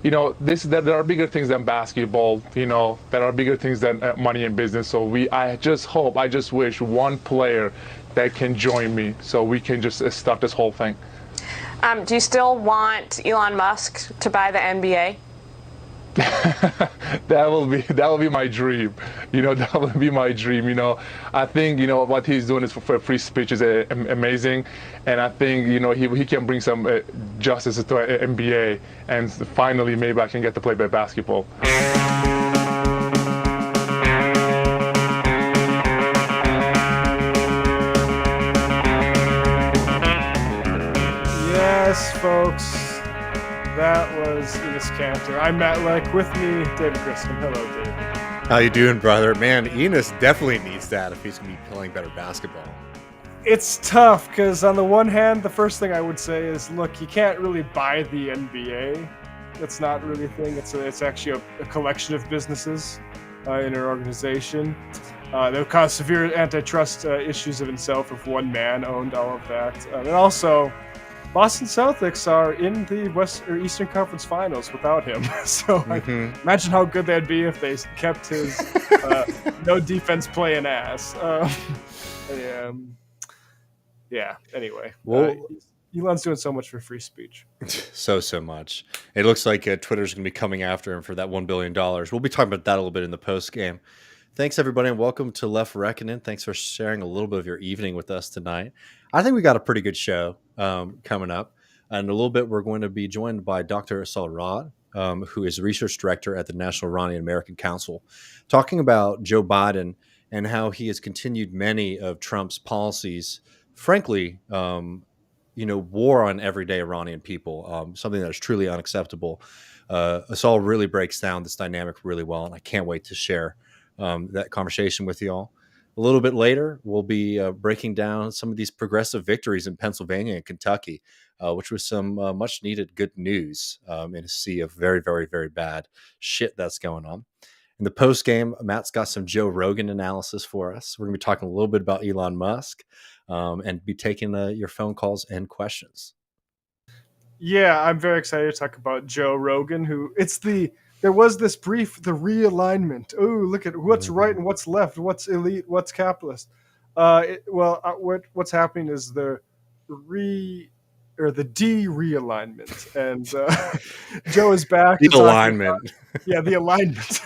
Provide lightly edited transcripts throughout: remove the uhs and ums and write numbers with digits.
There are bigger things than basketball. There are bigger things than money in business. So I just wish one player that can join me, so we can just start this whole thing. Do you still want Elon Musk to buy the NBA? That will be my dream. That will be my dream. I think what he's doing is for free speech is amazing, and I think he can bring some justice to NBA, and finally maybe I can get to play basketball. Yes, folks, that was Enos Cantor. I'm Matt Leck. With me, David Griscom. Hello, David. How you doing, brother? Man, Enos definitely needs that if he's going to be playing better basketball. It's tough because on the one hand, the first thing I would say is, look, you can't really buy the NBA. That's not really a thing. It's actually a collection of businesses in an organization. That would cause severe antitrust issues of itself if one man owned all of that. And also, Boston Celtics are in the Eastern Conference Finals without him. So imagine how good that'd be if they kept his no defense playing ass. Yeah. Anyway, Elon's doing so much for free speech. So much. It looks like Twitter's going to be coming after him for that $1 billion. We'll be talking about that a little bit in the post game. Thanks, everybody, and welcome to Left Reckoning. Thanks for sharing a little bit of your evening with us tonight. I think we got a pretty good show coming up. And a little bit, we're going to be joined by Dr. Assal Rad, who is research director at the National Iranian American Council, talking about Joe Biden and how he has continued many of Trump's policies. Frankly, war on everyday Iranian people, something that is truly unacceptable. Assal really breaks down this dynamic really well, and I can't wait to share that conversation with you all. A little bit later, we'll be breaking down some of these progressive victories in Pennsylvania and Kentucky, which was some much needed good news in a sea of very, very, very bad shit that's going on. In the post game, Matt's got some Joe Rogan analysis for us. We're going to be talking a little bit about Elon Musk and be taking your phone calls and questions. Yeah, I'm very excited to talk about Joe Rogan, there was this brief, the realignment. Oh, look at what's right and what's left, what's elite, what's capitalist. What's happening is the de-realignment, and Joe is back. The alignment. The alignment.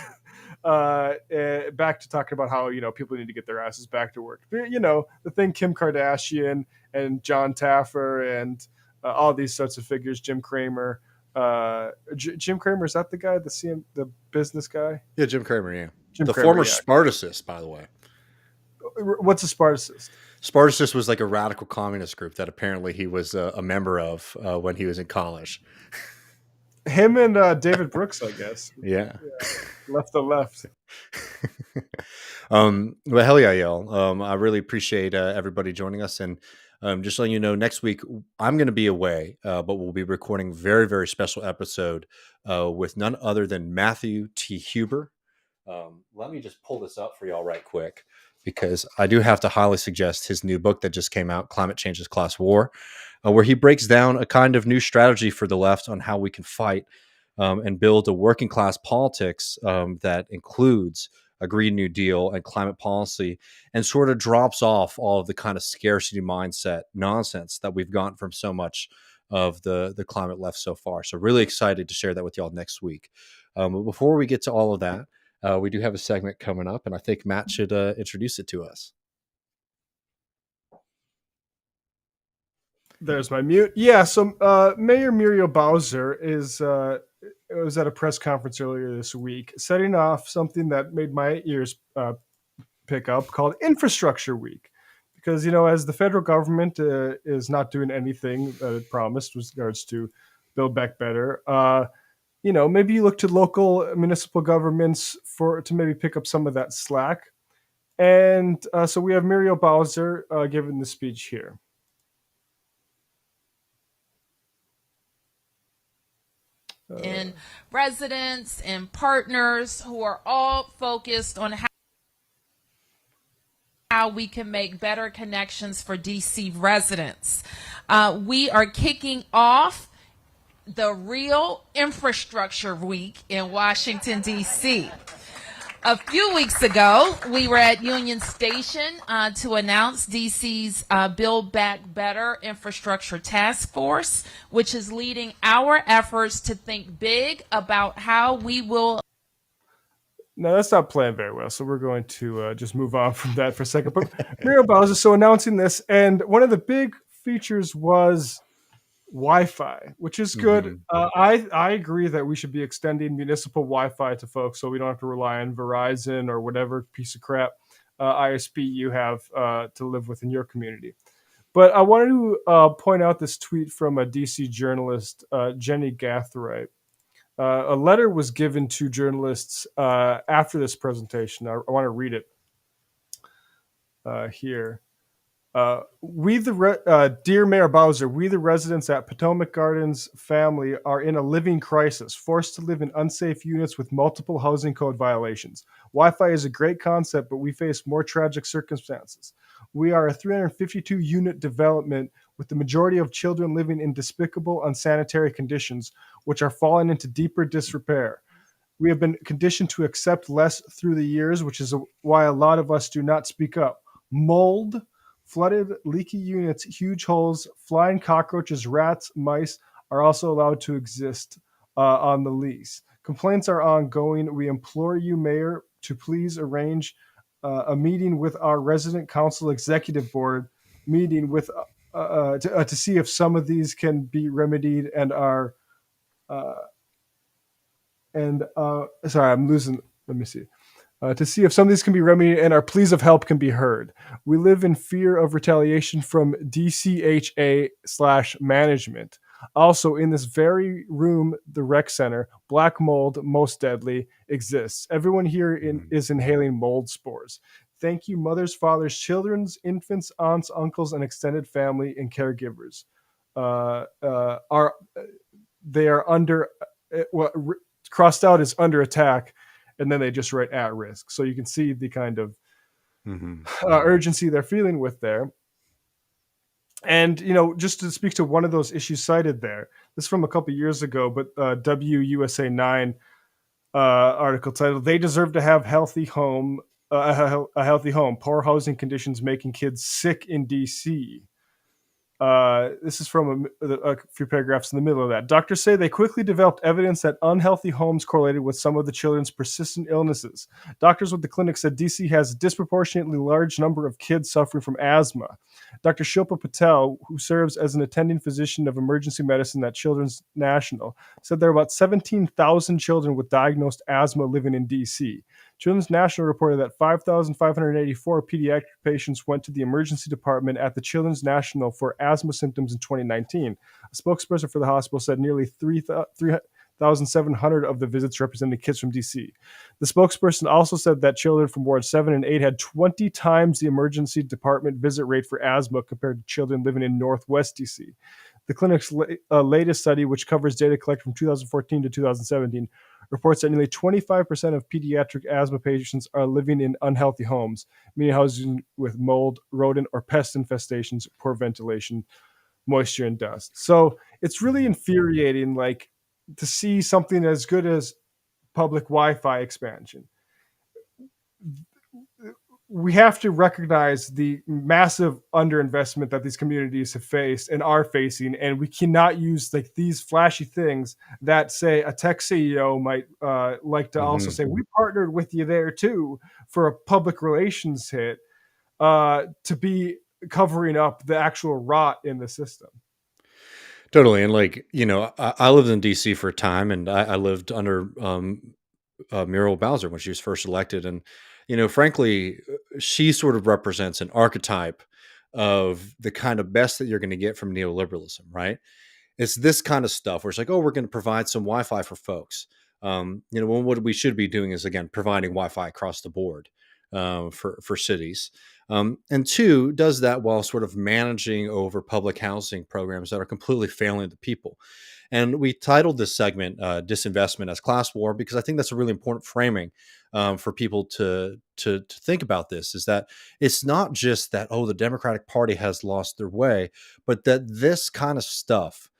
Back to talking about how people need to get their asses back to work. The thing Kim Kardashian and John Taffer and all these sorts of figures, Jim Cramer. Jim Cramer, is that the guy, the business guy? Yeah, Jim Cramer, yeah. Jim Cramer, former Spartacist, by the way. What's a Spartacist? Spartacist was like a radical communist group that apparently he was a member of when he was in college. Him and David Brooks, I guess. Yeah. Left the left. Well, hell yeah, y'all. I really appreciate everybody joining us. And just letting you know, next week I'm going to be away, but we'll be recording a very, very special episode with none other than Matthew T. Huber. Let me just pull this up for y'all right quick, because I do have to highly suggest his new book that just came out, Climate Change is Class War, where he breaks down a kind of new strategy for the left on how we can fight and build a working class politics that includes a Green New Deal and climate policy, and sort of drops off all of the kind of scarcity mindset nonsense that we've gotten from so much of the climate left so far. So really excited to share that with y'all next week. But before we get to all of that, we do have a segment coming up, and I think Matt should introduce it to us. There's my mute. Yeah, so Mayor Muriel Bowser was at a press conference earlier this week, setting off something that made my ears pick up, called Infrastructure Week. Because, as the federal government is not doing anything that it promised with regards to Build Back Better, maybe you look to local municipal governments to maybe pick up some of that slack. And so we have Muriel Bowser giving the speech here. And residents and partners who are all focused on how we can make better connections for DC residents. We are kicking off the real infrastructure week in Washington, D.C. A few weeks ago, we were at Union Station to announce DC's Build Back Better Infrastructure Task Force, which is leading our efforts to think big about how we will. No, that's not playing very well, so we're going to just move on from that for a second. But Muriel Bowser, so announcing this, and one of the big features was Wi-Fi, which is good. I agree that we should be extending municipal Wi-Fi to folks, so we don't have to rely on Verizon or whatever piece of crap ISP you have to live with in your community. But I wanted to point out this tweet from a DC journalist, Jenny Gathright. A letter was given to journalists after this presentation. I want to read it here. Dear Mayor Bowser, we the residents at Potomac Gardens family are in a living crisis, forced to live in unsafe units with multiple housing code violations. Wi-Fi is a great concept, but we face more tragic circumstances. We are a 352 unit development with the majority of children living in despicable, unsanitary conditions, which are falling into deeper disrepair. We have been conditioned to accept less through the years, which is why a lot of us do not speak up. Mold, flooded, leaky units, huge holes, flying cockroaches, rats, mice are also allowed to exist on the lease. Complaints are ongoing. We implore you, Mayor, to please arrange a meeting with our resident council executive board meeting with to see if some of these can be remedied and are sorry, I'm losing. Let me see. To see if some of these can be remedied and our pleas of help can be heard. We live in fear of retaliation from DCHA/management. Also, in this very room, the rec center, black mold, most deadly, exists. Everyone here is inhaling mold spores. Thank you, mothers, fathers, children's, infants, aunts, uncles, and extended family and caregivers. They are under, crossed out is under attack, and then they just write at risk. So you can see the kind of urgency they're feeling with there. And, just to speak to one of those issues cited there, this is from a couple years ago, but WUSA 9 article titled, "They Deserve to Have a healthy home, poor housing conditions making kids sick in DC." This is from a few paragraphs in the middle of that. Doctors say they quickly developed evidence that unhealthy homes correlated with some of the children's persistent illnesses. Doctors with the clinic said DC has a disproportionately large number of kids suffering from asthma. Dr. Shilpa Patel, who serves as an attending physician of emergency medicine at Children's National, said there are about 17,000 children with diagnosed asthma living in DC. Children's National reported that 5,584 pediatric patients went to the emergency department at the Children's National for asthma symptoms in 2019. A spokesperson for the hospital said nearly 3,700 of the visits represented kids from DC. The spokesperson also said that children from wards 7 and 8 had 20 times the emergency department visit rate for asthma compared to children living in Northwest DC. The clinic's latest study, which covers data collected from 2014 to 2017, reports that nearly 25% of pediatric asthma patients are living in unhealthy homes, meaning housing with mold, rodent, or pest infestations, poor ventilation, moisture, and dust. So it's really infuriating, to see something as good as public Wi-Fi expansion. We have to recognize the massive underinvestment that these communities have faced and are facing, and we cannot use these flashy things that, say, a tech CEO might like to also say, we partnered with you there too, for a public relations hit to be covering up the actual rot in the system. Totally. And I lived in DC for a time, and I lived under Muriel Bowser when she was first elected. And, frankly, she sort of represents an archetype of the kind of best that you're going to get from neoliberalism, right? It's this kind of stuff where it's like, oh, we're going to provide some Wi-Fi for folks. What we should be doing is, again, providing Wi-Fi across the board for cities. And two, does that while sort of managing over public housing programs that are completely failing the people. And we titled this segment Disinvestment as Class War because I think that's a really important framing for people to think about this, is that it's not just that, the Democratic Party has lost their way, but that this kind of stuff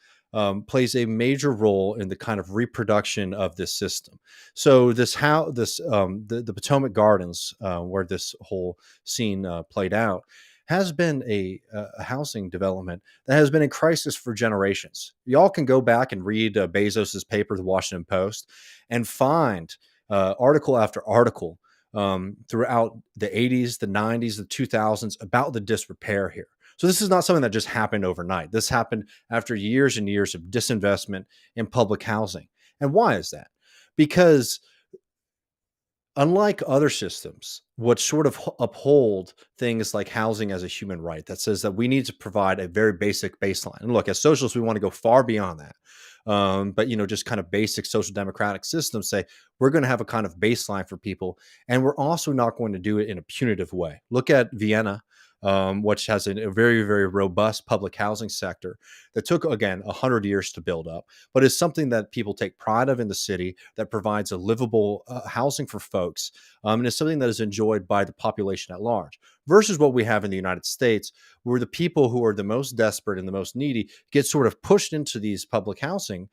plays a major role in the kind of reproduction of this system. So the Potomac Gardens, where this whole scene played out, has been a housing development that has been in crisis for generations. Y'all can go back and read Bezos's paper, The Washington Post, and find article after article throughout the 80s, the 90s, the 2000s about the disrepair here. So this is not something that just happened overnight. This happened after years and years of disinvestment in public housing. And why is that? Because unlike other systems, which sort of uphold things like housing as a human right, that says that we need to provide a very basic baseline. And look, as socialists, we want to go far beyond that. But, just kind of basic social democratic systems say we're going to have a kind of baseline for people. And we're also not going to do it in a punitive way. Look at Vienna, which has a very, very robust public housing sector that took, again, 100 years to build up, but is something that people take pride of in the city, that provides a livable housing for folks, and is something that is enjoyed by the population at large, versus what we have in the United States, where the people who are the most desperate and the most needy get sort of pushed into these public housing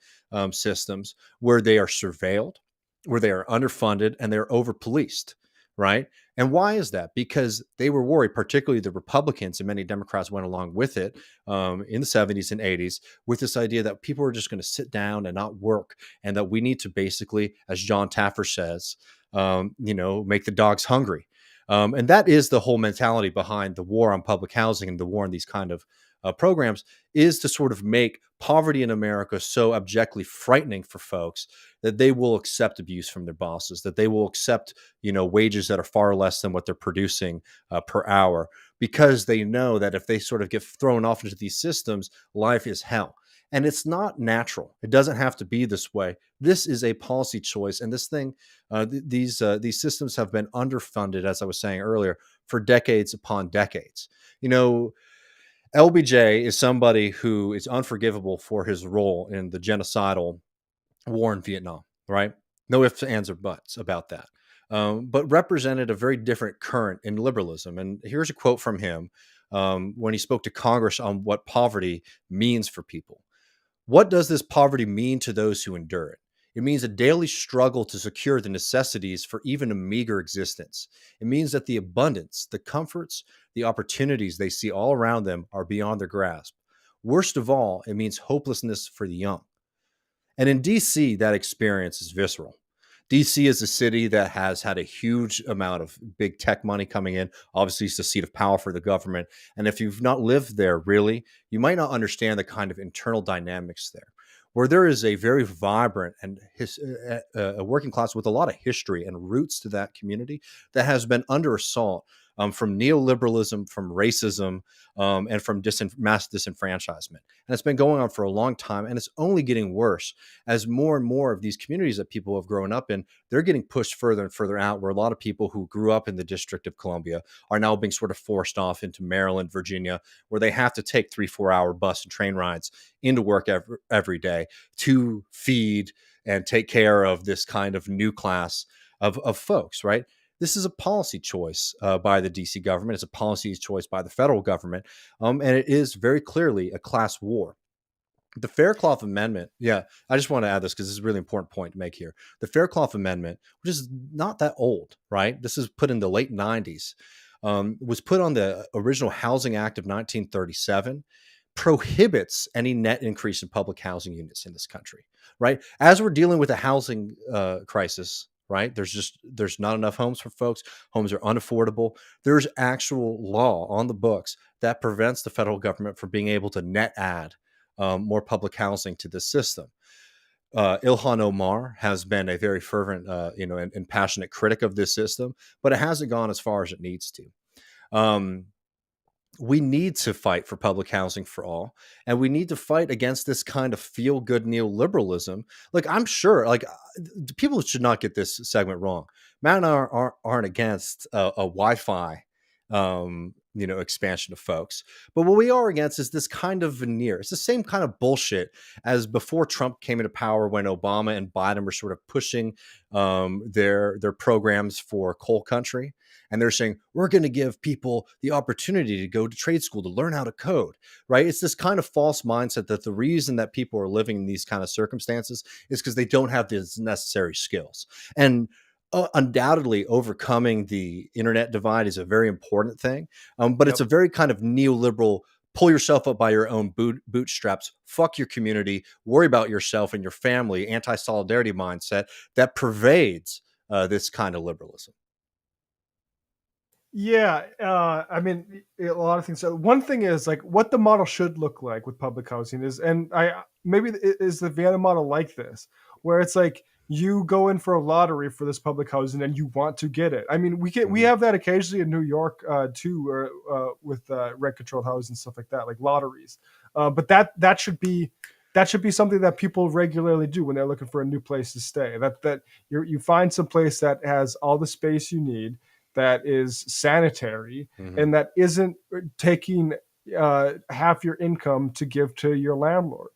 systems where they are surveilled, where they are underfunded, and they're over-policed, right? And why is that? Because they were worried, particularly the Republicans, and many Democrats went along with it in the 70s and 80s, with this idea that people are just going to sit down and not work, and that we need to basically, as John Taffer says, make the dogs hungry. And that is the whole mentality behind the war on public housing and the war on these kind of programs, is to sort of make poverty in America so abjectly frightening for folks that they will accept abuse from their bosses, that they will accept, wages that are far less than what they're producing per hour, because they know that if they sort of get thrown off into these systems, life is hell. And it's not natural. It doesn't have to be this way. This is a policy choice. And this thing, these systems have been underfunded, as I was saying earlier, for decades upon decades. LBJ is somebody who is unforgivable for his role in the genocidal war in Vietnam, right? No ifs, ands, or buts about that. But represented a very different current in liberalism. And here's a quote from him when he spoke to Congress on what poverty means for people. What does this poverty mean to those who endure it? It means a daily struggle to secure the necessities for even a meager existence. It means that the abundance, the comforts, the opportunities they see all around them are beyond their grasp. Worst of all, it means hopelessness for the young. And in DC, that experience is visceral. DC is a city that has had a huge amount of big tech money coming in. Obviously, it's the seat of power for the government. And if you've not lived there, really, you might not understand the kind of internal dynamics there, where there is a very vibrant and a working class with a lot of history and roots to that community that has been under assault from neoliberalism, from racism, and from mass disenfranchisement. And it's been going on for a long time, and it's only getting worse as more and more of these communities that people have grown up in, they're getting pushed further and further out, where a lot of people who grew up in the District of Columbia are now being sort of forced off into Maryland, Virginia, where they have to take 3-4 hour bus and train rides into work every day to feed and take care of this kind of new class of folks, right? This is a policy choice by the DC government. It's a policy choice by the federal government. And it is very clearly a class war. The Faircloth Amendment, I just want to add this because this is a really important point to make here. The Faircloth Amendment, which is not that old, right? This is put in the late 90s, was put on the original Housing Act of 1937, prohibits any net increase in public housing units in this country, right? As we're dealing with a housing crisis, right? There's not enough homes for folks. Homes are unaffordable. There's actual law on the books that prevents the federal government from being able to net add more public housing to this system. Ilhan Omar has been a very fervent, and passionate critic of this system, but it hasn't gone as far as it needs to. We need to fight for public housing for all, and we need to fight against this kind of feel-good neoliberalism. Like, I'm sure, people should not get this segment wrong. Matt and I aren't against a Wi-Fi expansion of folks. But what we are against is this kind of veneer. It's the same kind of bullshit as before Trump came into power, when Obama and Biden were sort of pushing their programs for coal country. And they're saying, we're going to give people the opportunity to go to trade school to learn how to code, right? It's this kind of false mindset that the reason that people are living in these kind of circumstances is because they don't have the necessary skills. And undoubtedly overcoming the internet divide is a very important thing. But it's a very kind of neoliberal, pull yourself up by your own bootstraps, fuck your community, worry about yourself and your family, anti-solidarity mindset that pervades this kind of liberalism. Yeah, I mean, a lot of things. So one thing is like what the model should look like with public housing is, and is the Vienna model like this, where it's like you go in for a lottery for this public housing and you want to get it. I mean, we have that occasionally in New York too, or with rent controlled housing and stuff like that, like lotteries. But that should be something that people regularly do when they're looking for a new place to stay. That you find some place that has all the space you need, that is sanitary, and that isn't taking half your income to give to your landlord.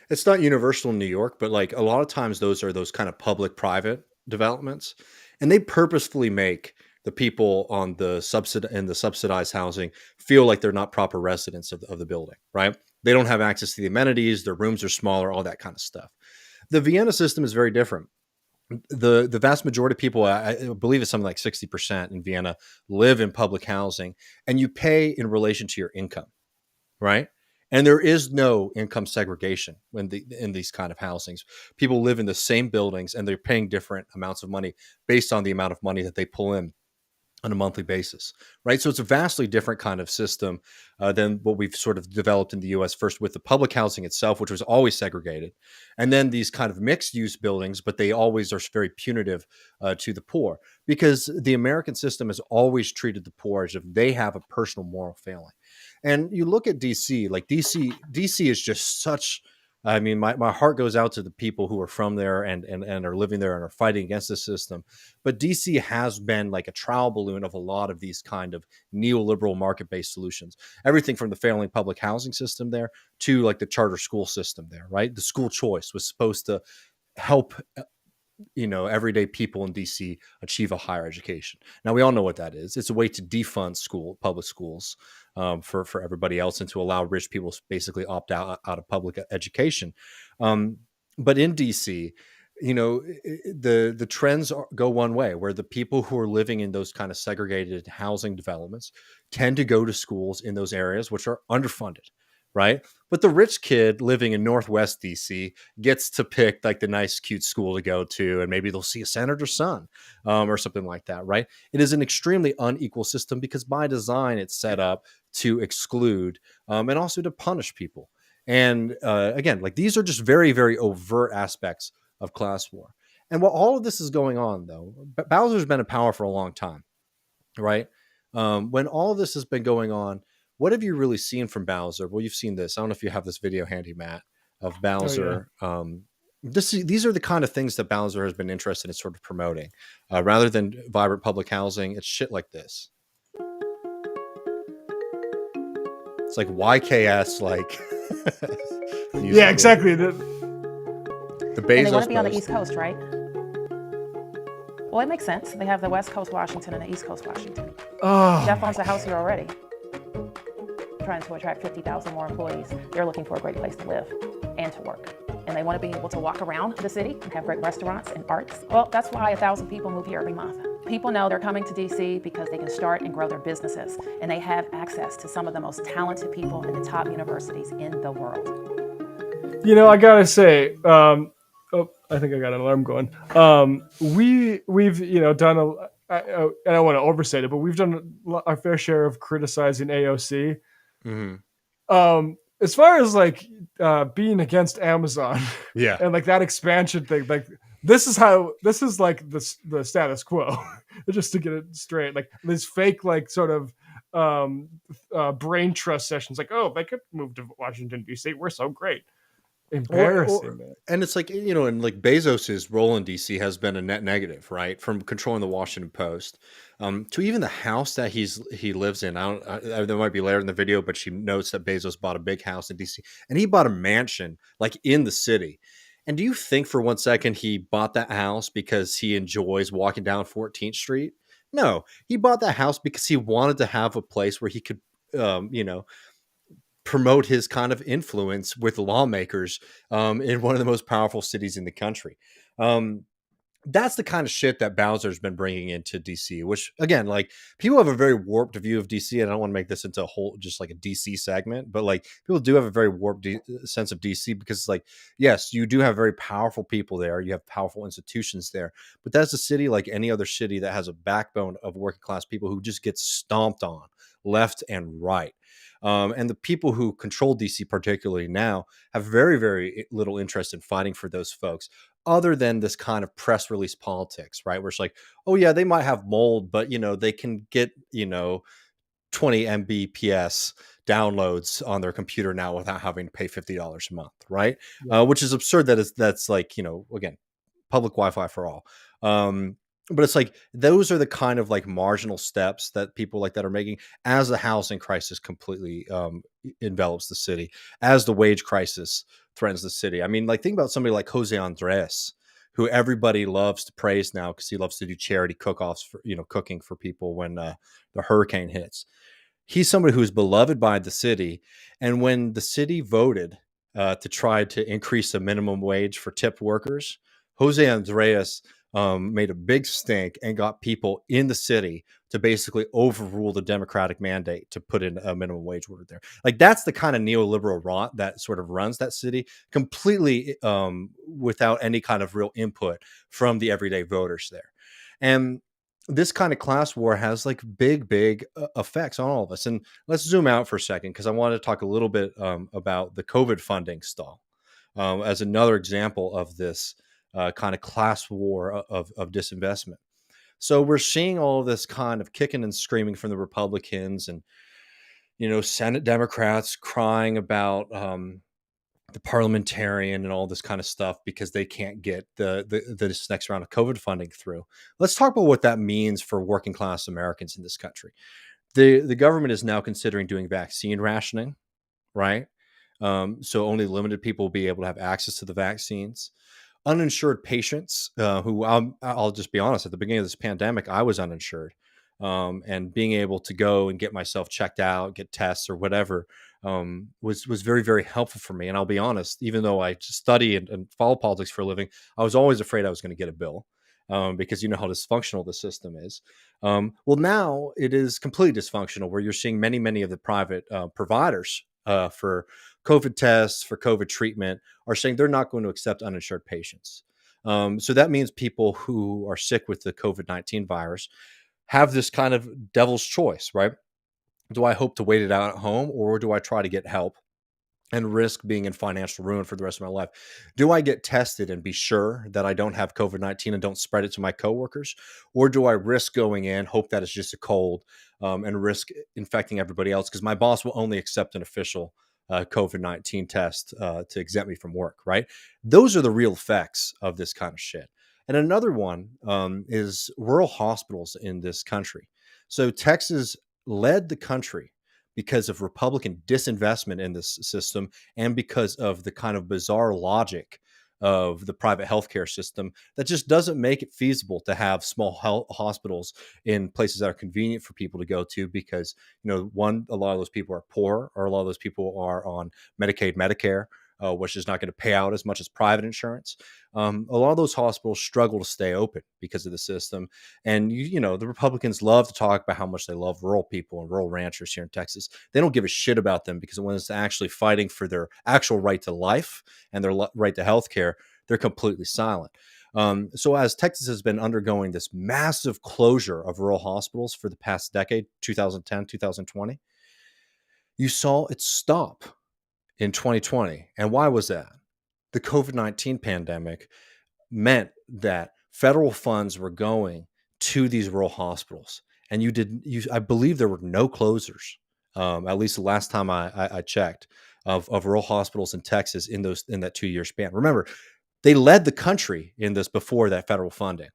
It's not universal in New York, but like a lot of times those are those kind of public-private developments, and they purposefully make the people on the subsidized housing feel like they're not proper residents of the building, right? They don't have access to the amenities, their rooms are smaller, all that kind of stuff. The Vienna system is very different. The vast majority of people, I believe it's something like 60% in Vienna, live in public housing, and you pay in relation to your income, right? And there is no income segregation in these kind of housings. People live in the same buildings and they're paying different amounts of money based on the amount of money that they pull in on a monthly basis, right? So it's a vastly different kind of system than what we've sort of developed in the US, first with the public housing itself, which was always segregated, and then these kind of mixed use buildings, but they always are very punitive to the poor, because the American system has always treated the poor as if they have a personal moral failing. And you look at DC, like DC is just such, I mean, my heart goes out to the people who are from there and are living there and are fighting against the system. But DC has been like a trial balloon of a lot of these kind of neoliberal market-based solutions. Everything from the failing public housing system there to like the charter school system there, right? The school choice was supposed to help everyday people in DC achieve a higher education. Now we all know what that is. It's a way to defund public schools for everybody else, and to allow rich people to basically opt out of public education. But in DC, the trends go one way, where the people who are living in those kind of segregated housing developments tend to go to schools in those areas which are underfunded. Right. But the rich kid living in Northwest DC gets to pick like the nice, cute school to go to, and maybe they'll see a senator's son or something like that. Right. It is an extremely unequal system because by design it's set up to exclude and also to punish people. And again, like these are just very, very overt aspects of class war. And while all of this is going on, though, Bowser's been in power for a long time. Right. When all of this has been going on, what have you really seen from Bowser? Well, you've seen this. I don't know if you have this video handy, Matt, of Bowser. Oh, yeah. These are the kind of things that Bowser has been interested in sort of promoting. Rather than vibrant public housing, it's shit like this. It's like YKS, like... yeah, exactly. The Bezos and they want to be on the East Coast, right? Well, it makes sense. They have the West Coast Washington and the East Coast Washington. Oh, Jeff owns a house here already. Trying to attract 50,000 more employees. They're looking for a great place to live and to work. And they want to be able to walk around the city and have great restaurants and arts. Well, that's why 1,000 people move here every month. People know they're coming to DC because they can start and grow their businesses, and they have access to some of the most talented people in the top universities in the world. I gotta say, I think I got an alarm going. We've done I don't want to overstate it, but we've done our fair share of criticizing AOC. Mm-hmm. As far as like being against Amazon, yeah, and like that expansion thing, like this is like the status quo, just to get it straight. Like these fake like sort of brain trust sessions, like, oh, they could move to Washington D.C. We're so great. Embarrassing, man. And it's like, and like Bezos's role in DC has been a net negative, right? From controlling the Washington Post, to even the house that he lives in. There might be later in the video, but she notes that Bezos bought a big house in DC, and he bought a mansion like in the city. And do you think for one second he bought that house because he enjoys walking down 14th Street? No, he bought that house because he wanted to have a place where he could, promote his kind of influence with lawmakers in one of the most powerful cities in the country. That's the kind of shit that Bowser's been bringing into DC, which again, like people have a very warped view of DC. And I don't want to make this into a whole, just like a DC segment, but like people do have a very warped sense of DC because it's like, yes, you do have very powerful people there. You have powerful institutions there, but that's a city like any other city that has a backbone of working class people who just get stomped on left and right. And the people who control DC, particularly now, have very, very little interest in fighting for those folks, other than this kind of press release politics, right? Where it's like, oh yeah, they might have mold, but they can get 20 Mbps downloads on their computer now without having to pay $50 a month, right? Yeah. Which is absurd. That's like again, public Wi-Fi for all. But it's like those are the kind of like marginal steps that people like that are making as the housing crisis completely envelops the city, as the wage crisis threatens the city. I mean, like think about somebody like Jose Andres, who everybody loves to praise now because he loves to do charity cook-offs for cooking for people when the hurricane hits. He's somebody who's beloved by the city, and when the city voted to try to increase the minimum wage for tipped workers, Jose Andres made a big stink and got people in the city to basically overrule the Democratic mandate to put in a minimum wage order there. Like that's the kind of neoliberal rot that sort of runs that city completely without any kind of real input from the everyday voters there. And this kind of class war has like big effects on all of us. And let's zoom out for a second because I want to talk a little bit about the COVID funding stall as another example of this kind of class war of disinvestment. So we're seeing all of this kind of kicking and screaming from the Republicans and, Senate Democrats crying about the parliamentarian and all this kind of stuff because they can't get this next round of COVID funding through. Let's talk about what that means for working class Americans in this country. The government is now considering doing vaccine rationing, right? So only limited people will be able to have access to the vaccines. Uninsured patients who I'll just be honest, at the beginning of this pandemic, I was uninsured. And being able to go and get myself checked out, get tests or whatever was very, very helpful for me. And I'll be honest, even though I study and follow politics for a living, I was always afraid I was going to get a bill because you know how dysfunctional the system is. Well, now it is completely dysfunctional where you're seeing many of the private providers for COVID tests, for COVID treatment, are saying they're not going to accept uninsured patients. So that means people who are sick with the COVID-19 virus have this kind of devil's choice, right? Do I hope to wait it out at home, or do I try to get help and risk being in financial ruin for the rest of my life? Do I get tested and be sure that I don't have COVID-19 and don't spread it to my coworkers? Or do I risk going in, hope that it's just a cold, and risk infecting everybody else? Because my boss will only accept an official COVID-19 test to exempt me from work, right? Those are the real effects of this kind of shit. And another one is rural hospitals in this country. So Texas led the country because of Republican disinvestment in this system and because of the kind of bizarre logic of the private healthcare system that just doesn't make it feasible to have small hospitals in places that are convenient for people to go to because, one, a lot of those people are poor, or a lot of those people are on Medicaid, Medicare, which is not going to pay out as much as private insurance. A lot of those hospitals struggle to stay open because of the system. And, the Republicans love to talk about how much they love rural people and rural ranchers here in Texas. They don't give a shit about them because when it's actually fighting for their actual right to life and their right to health care, they're completely silent. So as Texas has been undergoing this massive closure of rural hospitals for the past decade, 2010, 2020, you saw it stop in 2020. And why was that? The COVID-19 pandemic meant that federal funds were going to these rural hospitals. And I believe there were no closures, at least the last time I checked. of rural hospitals in Texas in that 2-year span. Remember, they led the country in this before that federal funding.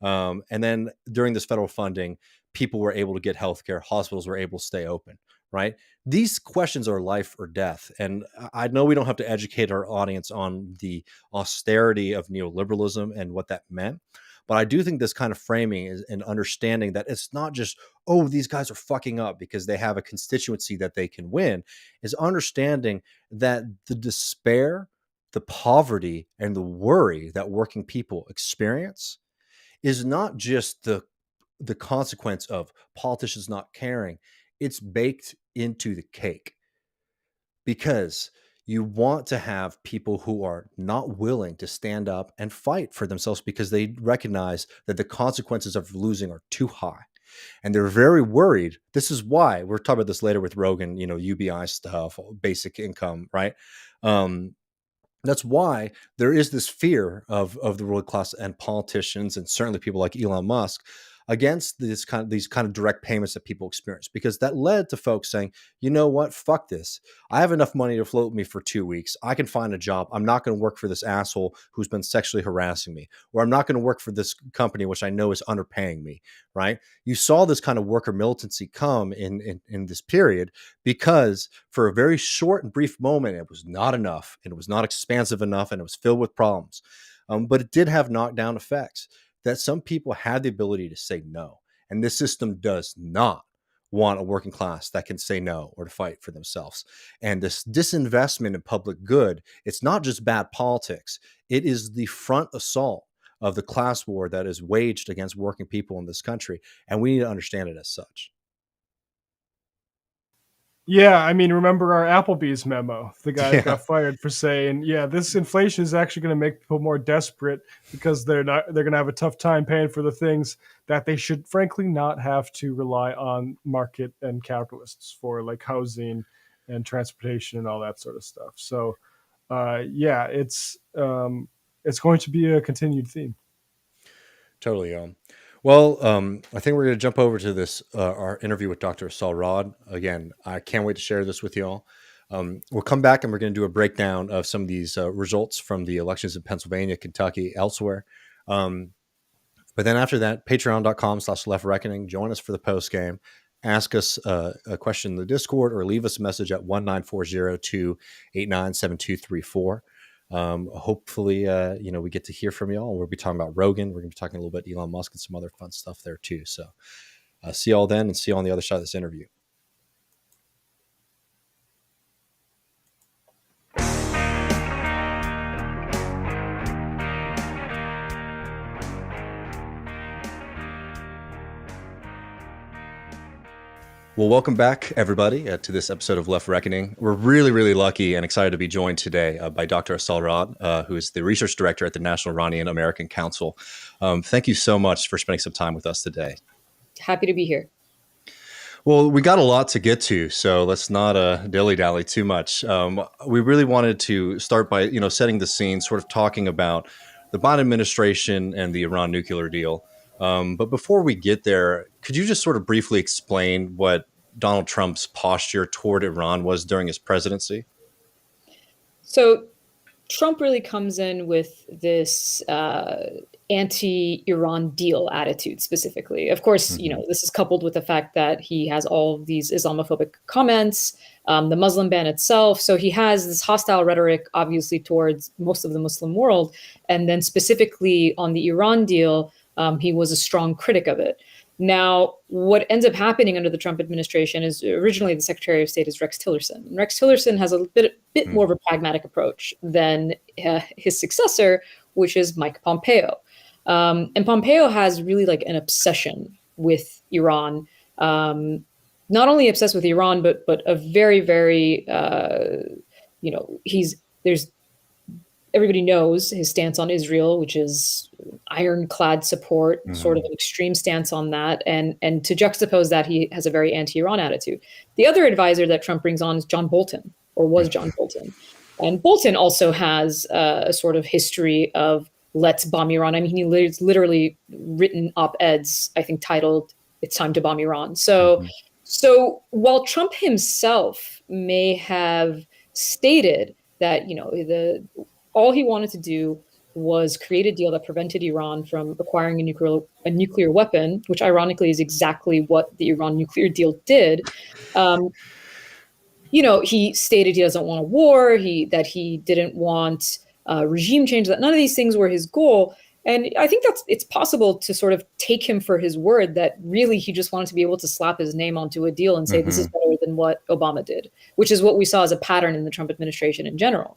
And then during this federal funding, people were able to get healthcare, hospitals were able to stay open, right? These questions are life or death. And I know we don't have to educate our audience on the austerity of neoliberalism and what that meant. But I do think this kind of framing is an understanding that it's not just, oh, these guys are fucking up because they have a constituency that they can win, is understanding that the despair, the poverty, and the worry that working people experience is not just the consequence of politicians not caring. It's baked into the cake, because you want to have people who are not willing to stand up and fight for themselves because they recognize that the consequences of losing are too high. And they're very worried. This is why we're talking about this later with Rogan, UBI stuff, basic income, right? That's why there is this fear of the ruling class and politicians, and certainly people like Elon Musk, against these kind of direct payments that people experience, because that led to folks saying, you know what, fuck this. I have enough money to float me for 2 weeks. I can find a job. I'm not going to work for this asshole who's been sexually harassing me, or I'm not going to work for this company, which I know is underpaying me, right? You saw this kind of worker militancy come in this period, because for a very short and brief moment, it was not enough, and it was not expansive enough, and it was filled with problems. But it did have knockdown effects, that some people had the ability to say no. And this system does not want a working class that can say no or to fight for themselves. And this disinvestment in public good, it's not just bad politics. It is the front assault of the class war that is waged against working people in this country. And we need to understand it as such. Yeah, I mean, remember our Applebee's memo? The guy got fired for saying, "Yeah, this inflation is actually going to make people more desperate because they're going to have a tough time paying for the things that they should, frankly, not have to rely on market and capitalists for, like housing and transportation and all that sort of stuff." So, yeah, it's going to be a continued theme. Totally. Well, I think we're going to jump over to this, our interview with Dr. Assal Rad. Again, I can't wait to share this with you all. We'll come back and we're going to do a breakdown of some of these results from the elections in Pennsylvania, Kentucky, elsewhere. But then after that, patreon.com/leftreckoning. Join us for the post game. Ask us a question in the Discord, or leave us a message at 1-940-289-7234. Hopefully, we get to hear from y'all. We'll be talking about Rogan. We're going to be talking a little bit Elon Musk and some other fun stuff there too. So see y'all then, and see you on the other side of this interview. Well, welcome back, everybody, to this episode of Left Reckoning. We're really, really lucky and excited to be joined today by Dr. Assal Rad, who is the research director at the National Iranian American Council. Thank you so much for spending some time with us today. Happy to be here. Well, we got a lot to get to, so let's not dilly-dally too much. We really wanted to start by, setting the scene, sort of talking about the Biden administration and the Iran nuclear deal. But before we get there, could you just sort of briefly explain what Donald Trump's posture toward Iran was during his presidency? So Trump really comes in with this anti-Iran deal attitude specifically. Of course, this is coupled with the fact that he has all of these Islamophobic comments, the Muslim ban itself. So he has this hostile rhetoric, obviously, towards most of the Muslim world. And then specifically on the Iran deal, he was a strong critic of it. Now, what ends up happening under the Trump administration is originally the Secretary of State is Rex Tillerson. And Rex Tillerson has a bit more of a pragmatic approach than his successor, which is Mike Pompeo. And Pompeo has really like an obsession with Iran, not only obsessed with Iran, but a very, very, everybody knows his stance on Israel, which is ironclad support, sort of an extreme stance on that. And to juxtapose that, he has a very anti-Iran attitude. The other advisor that Trump brings on is John Bolton, or was John Bolton. And Bolton also has a sort of history of let's bomb Iran. I mean, he's literally written op-eds, I think, titled "It's Time to Bomb Iran." So while Trump himself may have stated that, all he wanted to do was create a deal that prevented Iran from acquiring a nuclear weapon, which ironically is exactly what the Iran nuclear deal did. He stated he doesn't want a war, that he didn't want regime change, that none of these things were his goal. And I think it's possible to sort of take him for his word that really he just wanted to be able to slap his name onto a deal and say, this is better than what Obama did, which is what we saw as a pattern in the Trump administration in general.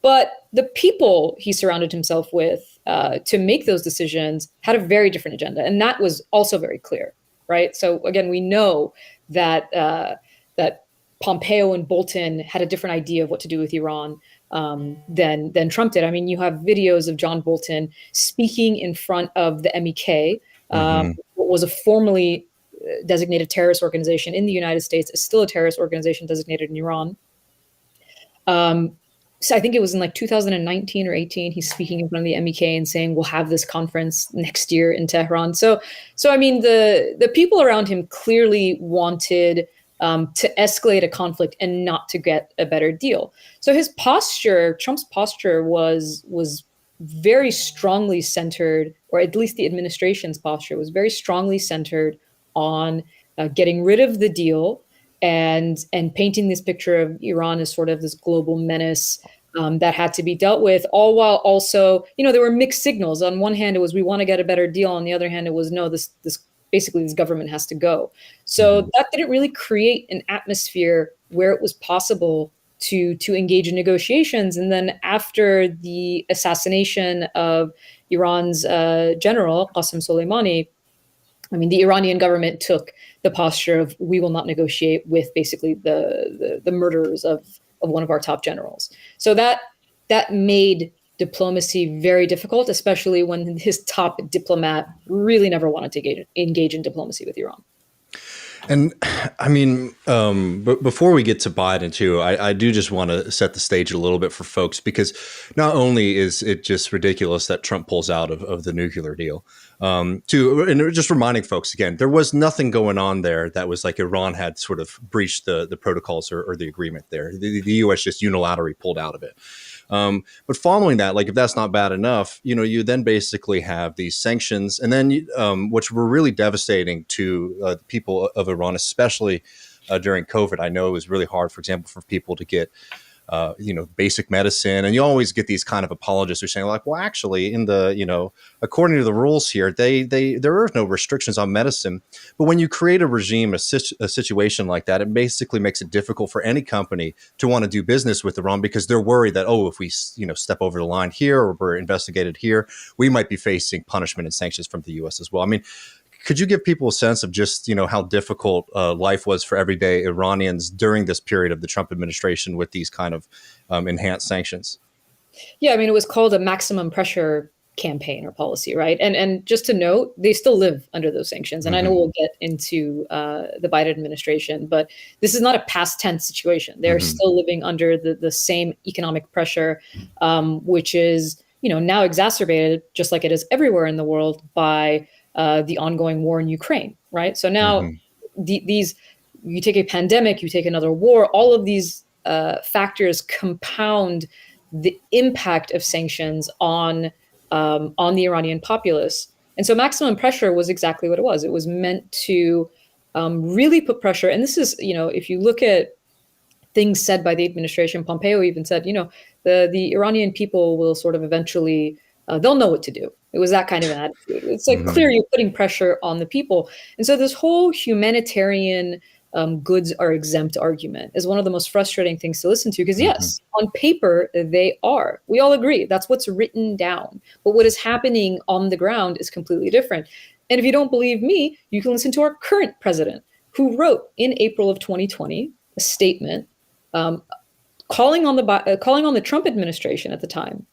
But the people he surrounded himself with to make those decisions had a very different agenda. And that was also very clear, right? So again, we know that that Pompeo and Bolton had a different idea of what to do with Iran than Trump did. I mean, you have videos of John Bolton speaking in front of the MEK, what was a formerly designated terrorist organization in the United States, is still a terrorist organization designated in Iran. So I think it was in like 2019 or 18, he's speaking in front of the MEK and saying, we'll have this conference next year in Tehran. So I mean, the people around him clearly wanted to escalate a conflict and not to get a better deal. So his posture, Trump's posture was very strongly centered, or at least the administration's posture was very strongly centered on getting rid of the deal and painting this picture of Iran as sort of this global menace that had to be dealt with, all while also, there were mixed signals. On one hand, it was, we want to get a better deal. On the other hand, it was, no, this government has to go. So that didn't really create an atmosphere where it was possible to engage in negotiations. And then after the assassination of Iran's general, Qasem Soleimani, I mean, the Iranian government took the posture of, we will not negotiate with basically the murderers of one of our top generals. So that made diplomacy very difficult, especially when his top diplomat really never wanted to engage in diplomacy with Iran. And I mean, but before we get to Biden too, I do just want to set the stage a little bit for folks, because not only is it just ridiculous that Trump pulls out of the nuclear deal, and just reminding folks again, there was nothing going on there that was like Iran had sort of breached the protocols or the agreement there. The U.S. just unilaterally pulled out of it. But following that, like if that's not bad enough, you then basically have these sanctions, and then which were really devastating to the people of Iran, especially during COVID. I know it was really hard, for example, for people to get basic medicine, and you always get these kind of apologists who are saying like, well, actually, in the according to the rules here, there are no restrictions on medicine. But when you create a regime, a situation like that, it basically makes it difficult for any company to want to do business with Iran, because they're worried that, if we step over the line here or we're investigated here, we might be facing punishment and sanctions from the U.S. as well. I mean, could you give people a sense of just, how difficult life was for everyday Iranians during this period of the Trump administration with these kind of enhanced sanctions? Yeah, I mean, it was called a maximum pressure campaign or policy, right? And just to note, they still live under those sanctions. And I know we'll get into the Biden administration, but this is not a past tense situation. They're still living under the same economic pressure, which is, now exacerbated, just like it is everywhere in the world, by the ongoing war in Ukraine, right? So now these, you take a pandemic, you take another war, all of these factors compound the impact of sanctions on the Iranian populace. And so maximum pressure was exactly what it was. It was meant to really put pressure. And this is, if you look at things said by the administration, Pompeo even said, the Iranian people will sort of eventually, they'll know what to do. It was that kind of an attitude. It's like clear you're putting pressure on the people. And so this whole humanitarian goods are exempt argument is one of the most frustrating things to listen to, because yes, on paper, they are. We all agree. That's what's written down. But what is happening on the ground is completely different. And if you don't believe me, you can listen to our current president, who wrote in April of 2020 a statement calling on the Trump administration at the time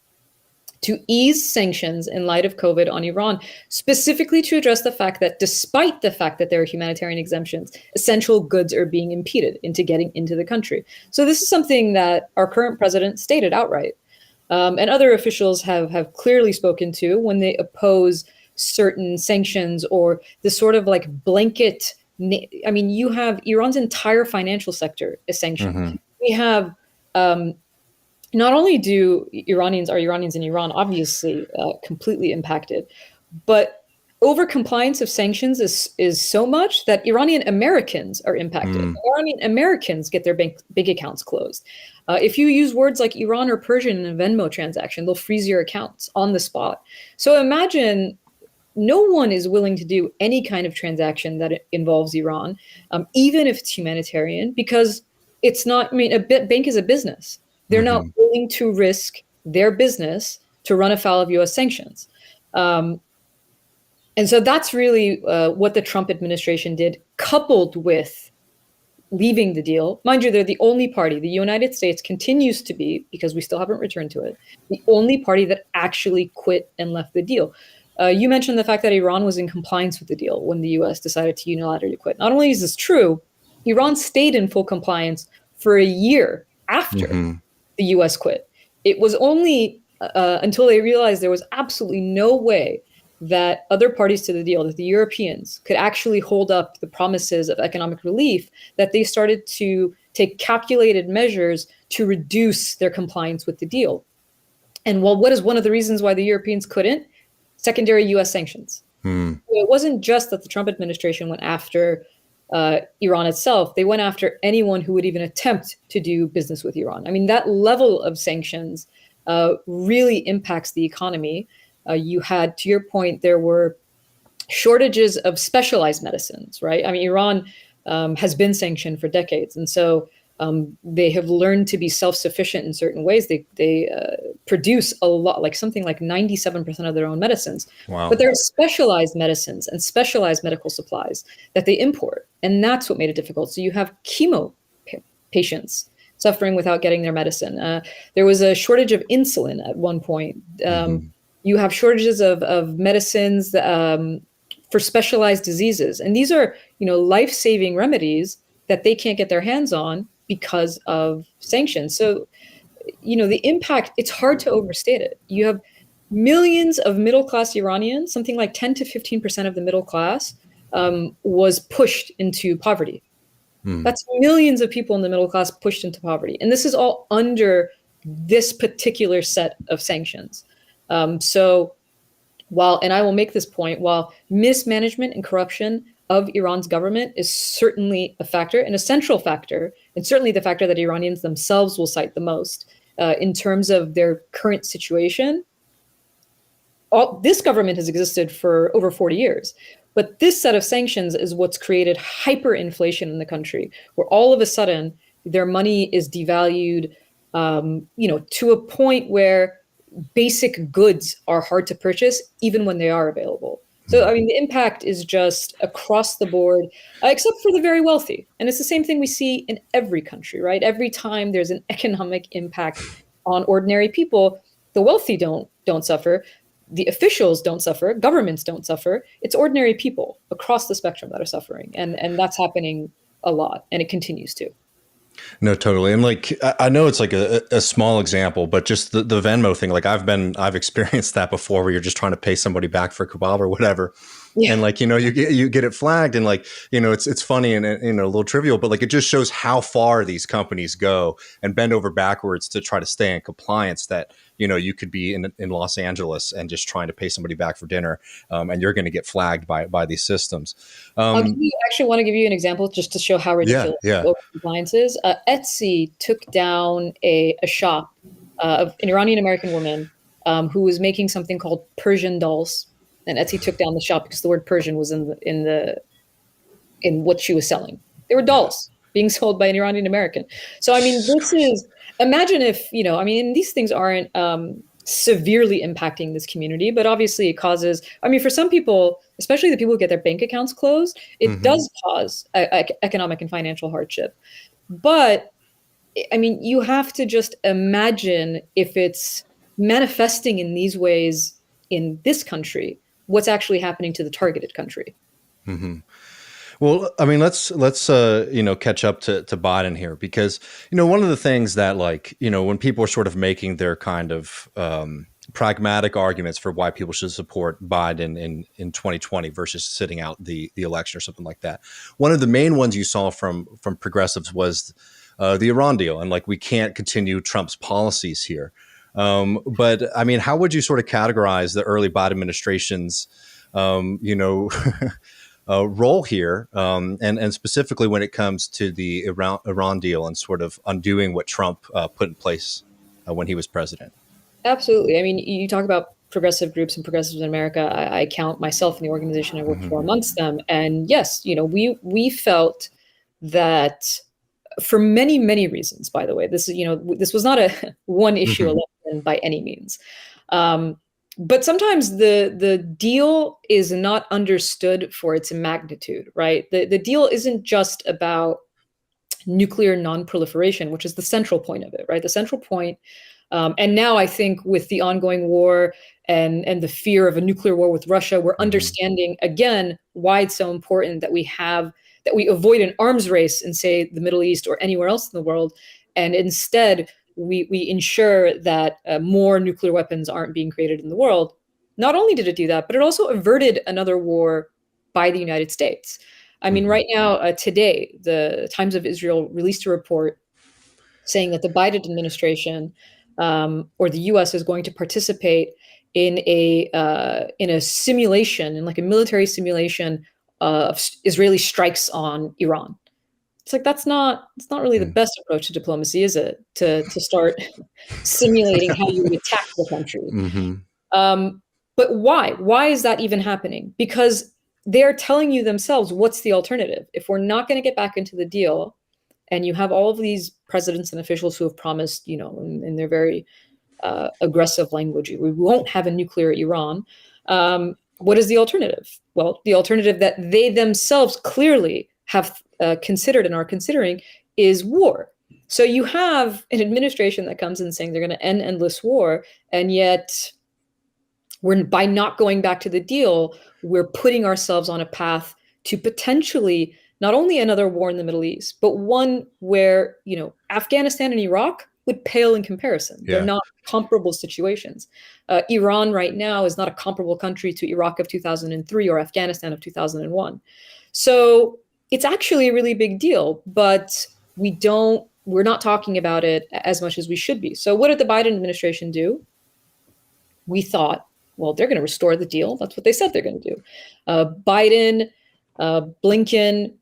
to ease sanctions in light of COVID on Iran, specifically to address the fact that despite the fact that there are humanitarian exemptions, essential goods are being impeded into getting into the country. So this is something that our current president stated outright. And other officials have clearly spoken to when they oppose certain sanctions or this sort of like blanket. I mean, you have Iran's entire financial sector is sanctioned. We have not only are Iranians in Iran obviously completely impacted, but over-compliance of sanctions is so much that Iranian Americans are impacted. Iranian Americans get their bank accounts closed. If you use words like Iran or Persian in a Venmo transaction, they'll freeze your accounts on the spot. So imagine no one is willing to do any kind of transaction that involves Iran, even if it's humanitarian, because it's not, I mean, bank is a business. They're not willing to risk their business to run afoul of US sanctions. And so that's really what the Trump administration did, coupled with leaving the deal. Mind you, they're the only party. The United States continues to be, because we still haven't returned to it, the only party that actually quit and left the deal. You mentioned the fact that Iran was in compliance with the deal when the US decided to unilaterally quit. Not only is this true, Iran stayed in full compliance for a year after the US quit. It was only until they realized there was absolutely no way that other parties to the deal, that the Europeans could actually hold up the promises of economic relief, that they started to take calculated measures to reduce their compliance with the deal. And what is one of the reasons why the Europeans couldn't? Secondary US sanctions. It wasn't just that the Trump administration went after Iran itself. They went after anyone who would even attempt to do business with Iran. I mean, that level of sanctions really impacts the economy. You had, to your point, there were shortages of specialized medicines, right? I mean, Iran has been sanctioned for decades. And so they have learned to be self-sufficient in certain ways. They produce a lot, like something like 97% of their own medicines. Wow. But there are specialized medicines and specialized medical supplies that they import. And that's what made it difficult. So you have chemo patients suffering without getting their medicine. There was a shortage of insulin at one point. You have shortages of medicines for specialized diseases. And these are, life-saving remedies that they can't get their hands on because of sanctions. So, the impact, it's hard to overstate it. You have millions of middle-class Iranians, something like 10 to 15% of the middle class was pushed into poverty. That's millions of people in the middle class pushed into poverty. And this is all under this particular set of sanctions. So and I will make this point, while mismanagement and corruption of Iran's government is certainly a factor, an essential factor, and certainly the factor that Iranians themselves will cite the most in terms of their current situation, this government has existed for over 40 years. But this set of sanctions is what's created hyperinflation in the country, where all of a sudden their money is devalued, to a point where basic goods are hard to purchase, even when they are available. So, I mean, the impact is just across the board, except for the very wealthy. And it's the same thing we see in every country, right? Every time there's an economic impact on ordinary people, the wealthy don't suffer. The officials don't suffer. Governments don't suffer. It's ordinary people across the spectrum that are suffering. And that's happening a lot, and it continues to. No, totally. And I know it's like a small example, but just the Venmo thing, I've experienced that before, where you're just trying to pay somebody back for a kebab or whatever. Yeah. And you get it flagged, and it's funny and a little trivial, but it just shows how far these companies go and bend over backwards to try to stay in compliance, that you could be in Los Angeles and just trying to pay somebody back for dinner, and you're going to get flagged by these systems. I actually want to give you an example just to show how ridiculous compliance is. Etsy took down a shop of an Iranian American woman who was making something called Persian dolls. And Etsy took down the shop because the word Persian was in what she was selling. They were dolls being sold by an Iranian American. So, I mean, imagine if, these things aren't severely impacting this community, but obviously it causes, for some people, especially the people who get their bank accounts closed, it does cause economic and financial hardship. But, you have to just imagine if it's manifesting in these ways in this country, what's actually happening to the targeted country. Well, let's catch up to Biden here, because, one of the things that when people are sort of making their kind of pragmatic arguments for why people should support Biden in 2020 versus sitting out the election or something like that. One of the main ones you saw from progressives was the Iran deal, and like we can't continue Trump's policies here. But I mean, how would you sort of categorize the early Biden administration's, role here, and specifically when it comes to the Iran deal and sort of undoing what Trump put in place when he was president? Absolutely. I mean, you talk about progressive groups and progressives in America. I count myself in the organization I work for amongst them. And yes, we felt that for many, many reasons, by the way, this was not a one issue election by any means. But sometimes the deal is not understood for its magnitude, right? The deal isn't just about nuclear non-proliferation, which is the central point of it, right? The central point. And now I think with the ongoing war and the fear of a nuclear war with Russia, we're understanding again why it's so important that we avoid an arms race in, say, the Middle East or anywhere else in the world, and instead we ensure that more nuclear weapons aren't being created in the world. Not only did it do that, but it also averted another war by the United States. I mean, right now, today, the Times of Israel released a report saying that the Biden administration or the U.S. is going to participate in a simulation, in like a military simulation of Israeli strikes on Iran. It's like it's not really the best approach to diplomacy, is it? To start simulating how you attack the country. But why? Why is that even happening? Because they are telling you themselves what's the alternative. If we're not going to get back into the deal, and you have all of these presidents and officials who have promised, in their very aggressive language, we won't have a nuclear Iran. What is the alternative? Well, the alternative that they themselves clearly have considered and are considering is war. So you have an administration that comes in saying they're going to end endless war, and yet by not going back to the deal, we're putting ourselves on a path to potentially not only another war in the Middle East, but one where, Afghanistan and Iraq would pale in comparison. Yeah. They're not comparable situations. Iran right now is not a comparable country to Iraq of 2003 or Afghanistan of 2001. So it's actually a really big deal, but we're not talking about it as much as we should be. So what did the Biden administration do? We thought, well, they're going to restore the deal. That's what they said they're going to do. Biden, Blinken,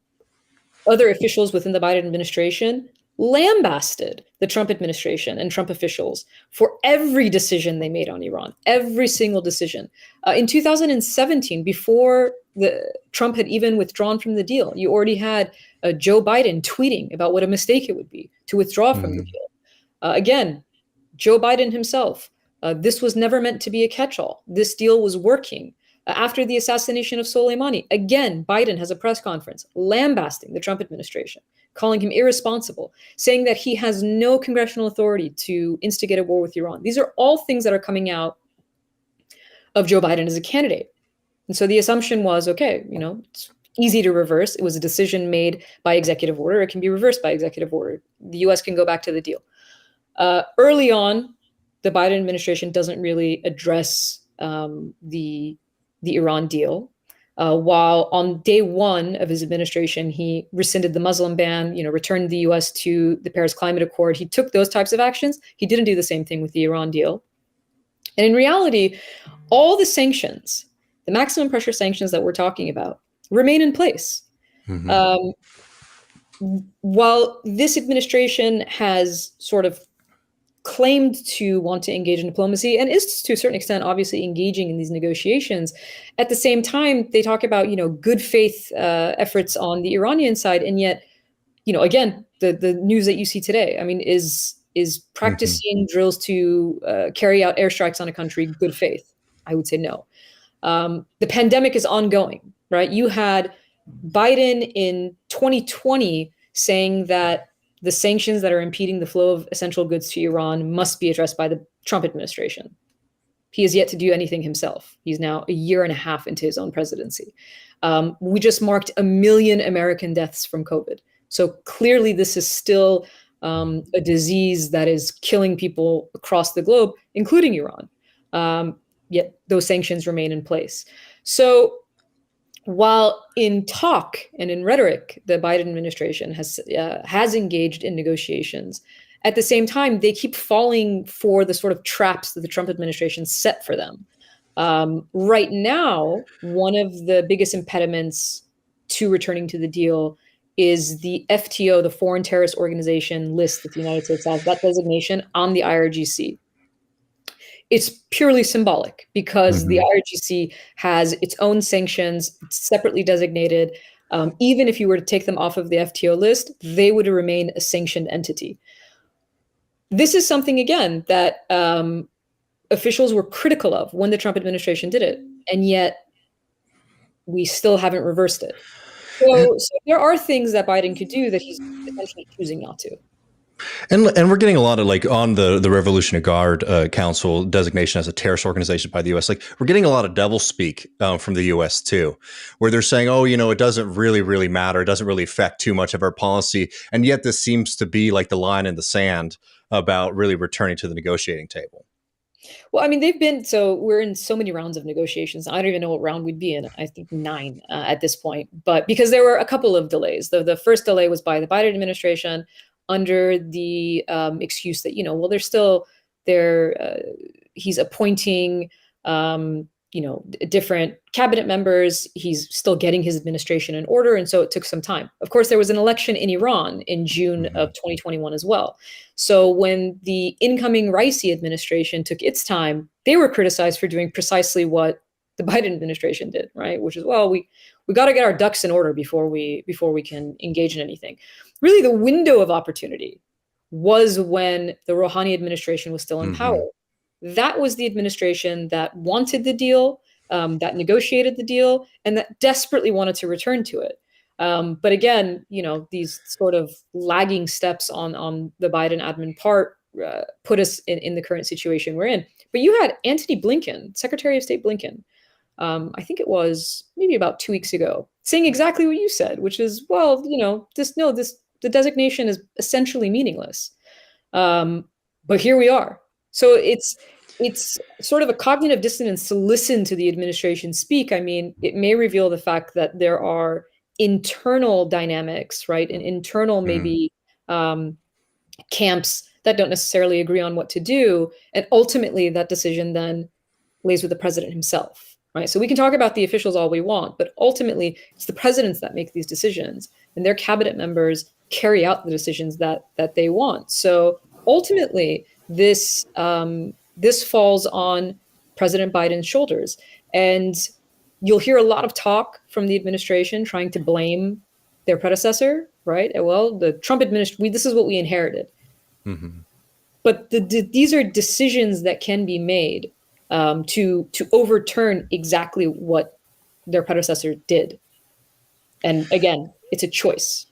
other officials within the Biden administration lambasted the Trump administration and Trump officials for every decision they made on Iran, every single decision. In 2017, before Trump had even withdrawn from the deal, you already had Joe Biden tweeting about what a mistake it would be to withdraw from the deal. Again, Joe Biden himself, this was never meant to be a catch-all. This deal was working. After the assassination of Soleimani, again, Biden has a press conference lambasting the Trump administration, calling him irresponsible, saying that he has no congressional authority to instigate a war with Iran. These are all things that are coming out of Joe Biden as a candidate. And so the assumption was, okay, it's easy to reverse. It was a decision made by executive order. It can be reversed by executive order. The US can go back to the deal. Early on, the Biden administration doesn't really address the Iran deal. While on day one of his administration, he rescinded the Muslim ban, returned the US to the Paris Climate Accord. He took those types of actions. He didn't do the same thing with the Iran deal. And in reality, all the sanctions, the maximum pressure sanctions that we're talking about, remain in place. While this administration has sort of claimed to want to engage in diplomacy and is to a certain extent obviously engaging in these negotiations, at the same time they talk about good faith efforts on the Iranian side, and yet again the news that you see today, I mean, is practicing drills to carry out airstrikes on a country good faith? I would say no. The pandemic is ongoing, right? You had Biden in 2020 saying that the sanctions that are impeding the flow of essential goods to Iran must be addressed by the Trump administration. He has yet to do anything himself. He's now a year and a half into his own presidency. We just marked 1 million American deaths from COVID. So clearly this is still a disease that is killing people across the globe, including Iran. Yet those sanctions remain in place. So while in talk and in rhetoric, the Biden administration has engaged in negotiations, at the same time, they keep falling for the sort of traps that the Trump administration set for them. Right now, one of the biggest impediments to returning to the deal is the FTO, the Foreign Terrorist Organization list that the United States has, that designation on the IRGC. It's purely symbolic because the IRGC has its own sanctions, it's separately designated. Even if you were to take them off of the FTO list, they would remain a sanctioned entity. This is something, again, that officials were critical of when the Trump administration did it, and yet we still haven't reversed it. So there are things that Biden could do that he's essentially choosing not to. And we're getting a lot of, like, on the Revolutionary Guard Council designation as a terrorist organization by the U.S., like, we're getting a lot of devil speak from the U.S. too, where they're saying, oh, it doesn't really matter. It doesn't really affect too much of our policy. And yet this seems to be like the line in the sand about really returning to the negotiating table. Well, I mean, we're in so many rounds of negotiations. I don't even know what round we'd be in. I think 9 at this point, but because there were a couple of delays. The first delay was by the Biden administration under the excuse that, well, they're still there. He's appointing, different cabinet members. He's still getting his administration in order. And so it took some time. Of course, there was an election in Iran in June of 2021 as well. So when the incoming Raisi administration took its time, they were criticized for doing precisely what the Biden administration did, right? Which is, well, we got to get our ducks in order before we can engage in anything. Really, the window of opportunity was when the Rouhani administration was still in power. That was the administration that wanted the deal, that negotiated the deal, and that desperately wanted to return to it. But again, these sort of lagging steps on the Biden admin part put us in the current situation we're in. But you had Antony Blinken, Secretary of State Blinken, I think it was maybe about 2 weeks ago, saying exactly what you said, which is, well, the designation is essentially meaningless. But here we are. So it's sort of a cognitive dissonance to listen to the administration speak. I mean, it may reveal the fact that there are internal dynamics, right? And internal maybe camps that don't necessarily agree on what to do. And ultimately that decision then lays with the president himself, right? So we can talk about the officials all we want, but ultimately it's the presidents that make these decisions, and their cabinet members carry out the decisions that they want. So ultimately, this falls on President Biden's shoulders. And you'll hear a lot of talk from the administration trying to blame their predecessor, right? Well, the Trump administration, this is what we inherited. But these are decisions that can be made to overturn exactly what their predecessor did. And again, it's a choice.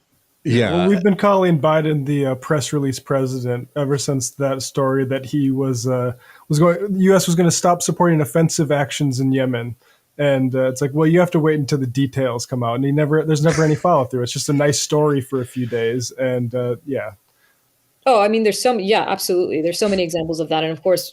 Yeah, well, we've been calling Biden the press release president ever since that story that he was going. The U.S. was going to stop supporting offensive actions in Yemen, and it's like, well, you have to wait until the details come out, and there's never any follow through. It's just a nice story for a few days, and yeah. Oh, I mean, absolutely. There's so many examples of that, and of course,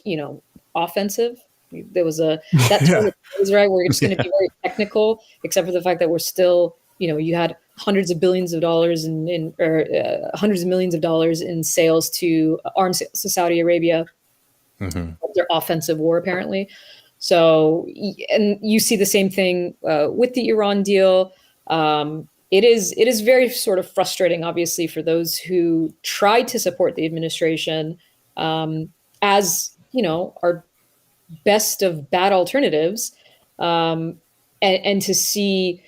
offensive. There was that was right. We're just going to be very technical, except for the fact that we're still. You had hundreds of billions of dollars hundreds of millions of dollars in sales to arms sales to Saudi Arabia. Their offensive war, apparently. So, and you see the same thing with the Iran deal. It is very sort of frustrating, obviously, for those who tried to support the administration as our best of bad alternatives, and to see.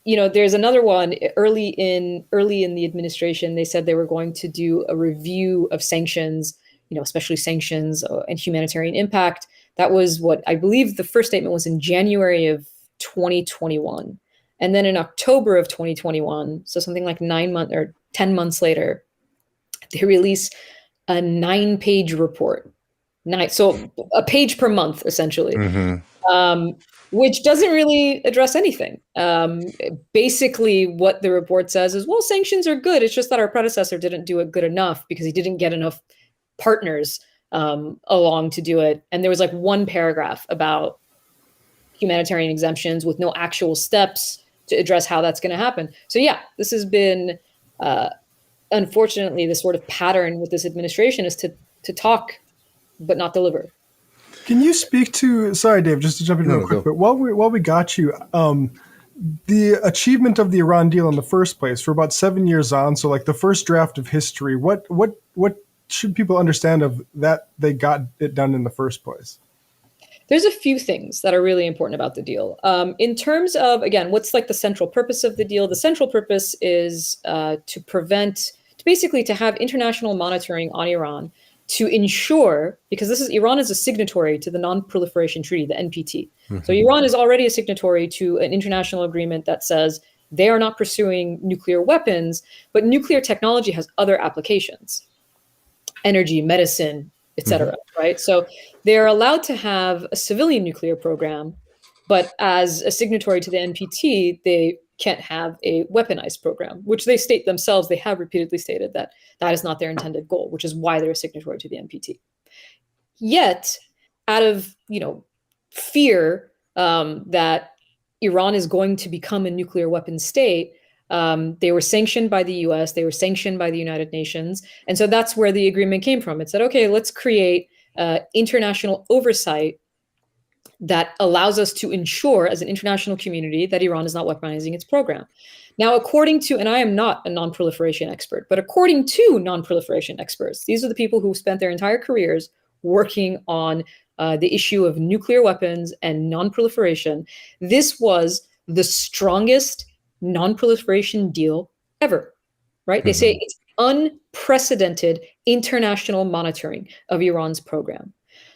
There's another one early in the administration. They said they were going to do a review of sanctions, especially sanctions and humanitarian impact. That was what I believe the first statement was in January of 2021. And then in October of 2021, so something like 9 months or 10 months later, they release a 9-page report. So a page per month, essentially. Which doesn't really address anything. Basically, what the report says is, well, sanctions are good. It's just that our predecessor didn't do it good enough because he didn't get enough partners along to do it. And there was like one paragraph about humanitarian exemptions with no actual steps to address how that's going to happen. So yeah, this has been, unfortunately, the sort of pattern with this administration is to talk but not deliver. Can you speak to? Sorry, Dave, just to jump in real quick. But while we got you, the achievement of the Iran deal in the first place, for about 7 years on, so like the first draft of history, what should people understand of that they got it done in the first place? There's a few things that are really important about the deal. In terms of, again, what's like the central purpose of the deal? The central purpose is to have international monitoring on Iran to ensure, because Iran is a signatory to the Non-Proliferation Treaty, the NPT. Mm-hmm. So Iran is already a signatory to an international agreement that says they are not pursuing nuclear weapons, but nuclear technology has other applications, energy, medicine, etc. Right? So they're allowed to have a civilian nuclear program, but as a signatory to the NPT, they can't have a weaponized program, which they state themselves. They have repeatedly stated that that is not their intended goal, which is why they're a signatory to the NPT. Yet, out of fear that Iran is going to become a nuclear weapons state, they were sanctioned by the US, they were sanctioned by the United Nations. And so that's where the agreement came from. It said, okay, let's create international oversight that allows us to ensure as an international community that Iran is not weaponizing its program. Now, according to, and I am not a non-proliferation expert, but according to non-proliferation experts, these are the people who spent their entire careers working on the issue of nuclear weapons and non-proliferation. This was the strongest non-proliferation deal ever, right? Mm-hmm. They say it's unprecedented international monitoring of Iran's program.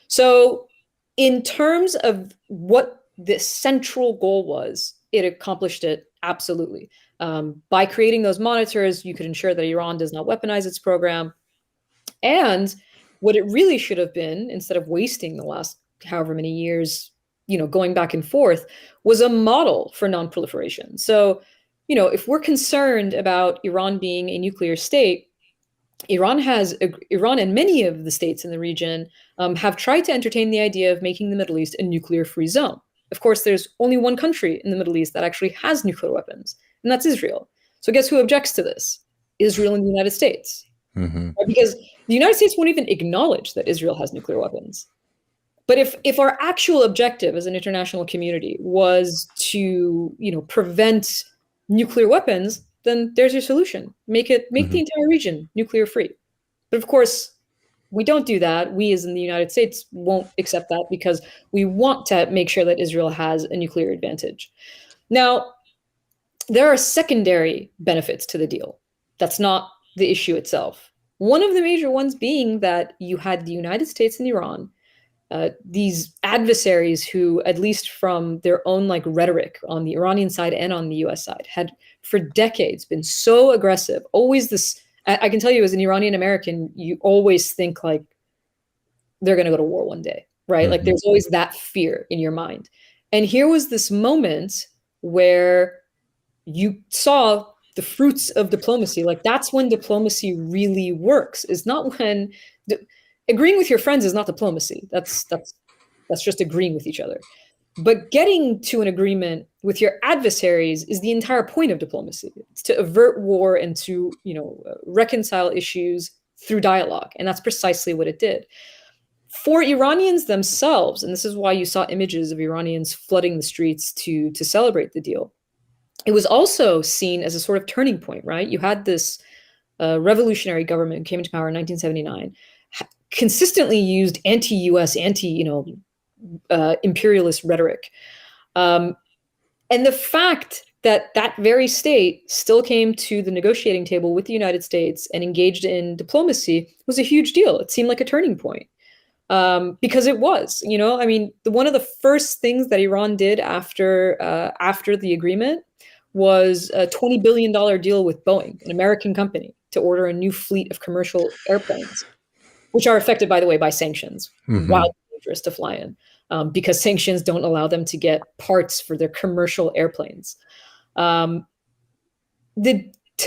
So in terms of what the central goal was, it accomplished it absolutely. By creating those monitors, you could ensure that Iran does not weaponize its program. And what it really should have been, instead of wasting the last however many years, going back and forth, was a model for non-proliferation. So, if we're concerned about Iran being a nuclear state, Iran and many of the states in the region have tried to entertain the idea of making the Middle East a nuclear-free zone. Of course, there's only one country in the Middle East that actually has nuclear weapons, and that's Israel. So guess who objects to this? Israel and the United States. Mm-hmm. Because the United States won't even acknowledge that Israel has nuclear weapons. But if our actual objective as an international community was to, prevent nuclear weapons, then there's your solution. Make the entire region nuclear free. But of course, we don't do that. We as in the United States won't accept that because we want to make sure that Israel has a nuclear advantage. Now, there are secondary benefits to the deal. That's not the issue itself. One of the major ones being that you had the United States and Iran, these adversaries who, at least from their own rhetoric on the Iranian side and on the US side, had for decades been so aggressive. Always this, I can tell you as an Iranian American, you always think they're going to go to war one day, right? Mm-hmm. There's always that fear in your mind. And here was this moment where you saw the fruits of diplomacy. That's when diplomacy really works. Is not when agreeing with your friends is not diplomacy. That's just agreeing with each other. But getting to an agreement with your adversaries is the entire point of diplomacy. It's to avert war and to, reconcile issues through dialogue. And that's precisely what it did. For Iranians themselves, and this is why you saw images of Iranians flooding the streets to celebrate the deal, it was also seen as a sort of turning point, right? You had this revolutionary government who came into power in 1979, consistently used anti-US, imperialist rhetoric. And the fact that that very state still came to the negotiating table with the United States and engaged in diplomacy was a huge deal. It seemed like a turning point because it was, one of the first things that Iran did after the agreement was a $20 billion deal with Boeing, an American company, to order a new fleet of commercial airplanes, which are affected, by the way, by sanctions, wildly dangerous to fly in, because sanctions don't allow them to get parts for their commercial airplanes. To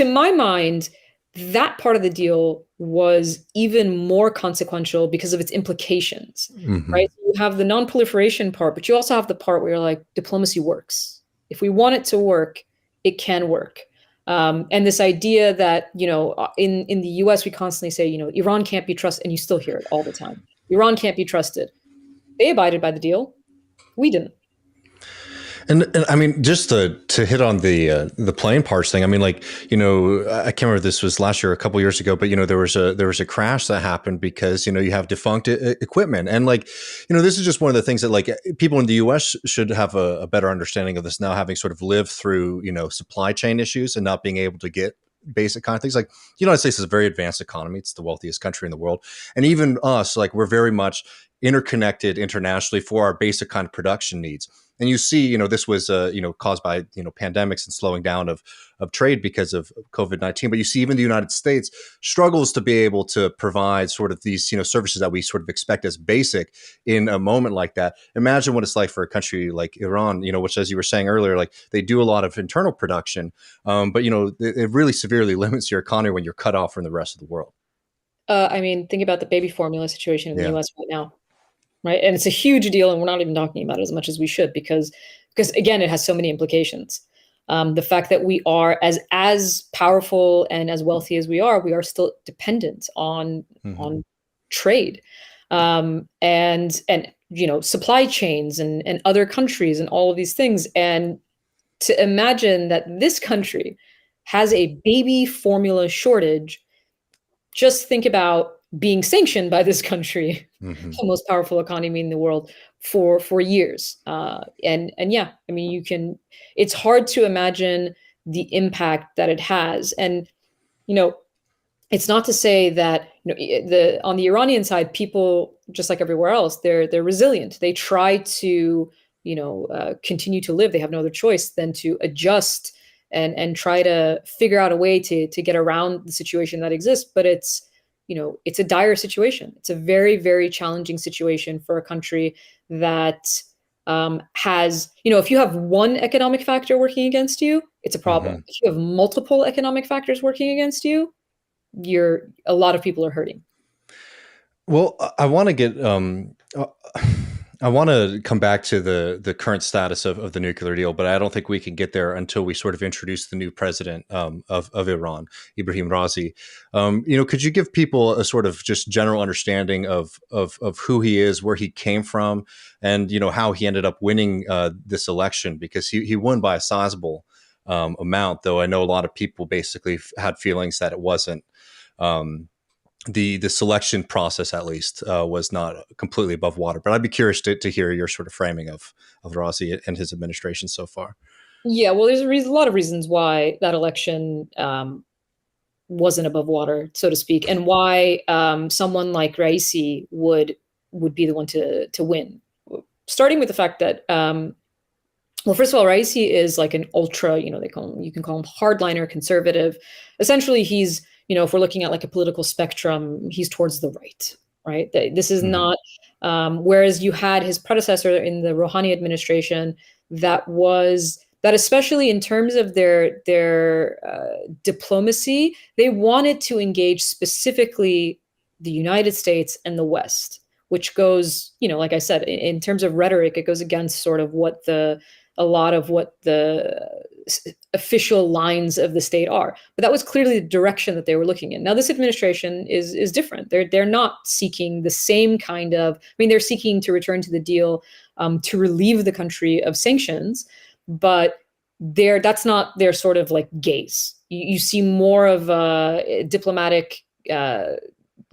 my mind, that part of the deal was even more consequential because of its implications, right? You have the non-proliferation part, but you also have the part where you're diplomacy works. If we want it to work, it can work. And this idea that, in the US, we constantly say, Iran can't be trusted, and you still hear it all the time. Iran can't be trusted. They abided by the deal. We didn't. And I mean, just to hit on the plane parts thing. I mean, like, I can't remember if this was last year or a couple of years ago, but there was a crash that happened because you have defunct equipment, and like, this is just one of the things that like people in the U.S. should have a better understanding of this now, having sort of lived through supply chain issues and not being able to get basic kind of things. Like, the United States is a very advanced economy. It's the wealthiest country in the world, and even us, like, we're very much interconnected internationally for our basic kind of production needs. And you see, this was, caused by, pandemics and slowing down of trade because of COVID-19. But you see, even the United States struggles to be able to provide sort of these, services that we sort of expect as basic in a moment like that. Imagine what it's like for a country like Iran, which, as you were saying earlier, like they do a lot of internal production, but it really severely limits your economy when you're cut off from the rest of the world. I mean, think about the baby formula situation in the U.S. right now. Right. And it's a huge deal. And we're not even talking about it as much as we should, because again, it has so many implications. The fact that we are as powerful and as wealthy as we are still dependent on trade, and supply chains and other countries and all of these things. And to imagine that this country has a baby formula shortage, just think about being sanctioned by this country, the most powerful economy in the world, for years. And yeah, I mean, it's hard to imagine the impact that it has. And, it's not to say that, on the Iranian side, people, just like everywhere else, they're resilient. They try to, continue to live. They have no other choice than to adjust and try to figure out a way to get around the situation that exists. But it's a dire situation. It's a very, very challenging situation for a country that has, if you have one economic factor working against you, it's a problem. If you have multiple economic factors working against you, a lot of people are hurting. Well, I want to come back to the current status of the nuclear deal, but I don't think we can get there until we sort of introduce the new president of Iran, Ibrahim Raisi. Could you give people a sort of just general understanding of who he is, where he came from, and how he ended up winning this election? Because he won by a sizable amount, though I know a lot of people basically had feelings that it wasn't. The selection process, at least, was not completely above water. But I'd be curious to hear your sort of framing of Raisi and his administration so far. Yeah, well, there's a lot of reasons why that election wasn't above water, so to speak, and why someone like Raisi would be the one to win. Starting with the fact that, well, first of all, Raisi is like an ultra, you can call him hardliner, conservative. Essentially, he's, if we're looking at like a political spectrum, he's towards the right? This is not, whereas you had his predecessor in the Rouhani administration, that especially in terms of their diplomacy, they wanted to engage specifically the United States and the West, which goes, like I said, in terms of rhetoric, it goes against sort of a lot of what the official lines of the state are. But that was clearly the direction that they were looking in. Now, this administration is different. They're not seeking the same kind of, they're seeking to return to the deal, to relieve the country of sanctions, but that's not their sort of like gaze. You see more of a diplomatic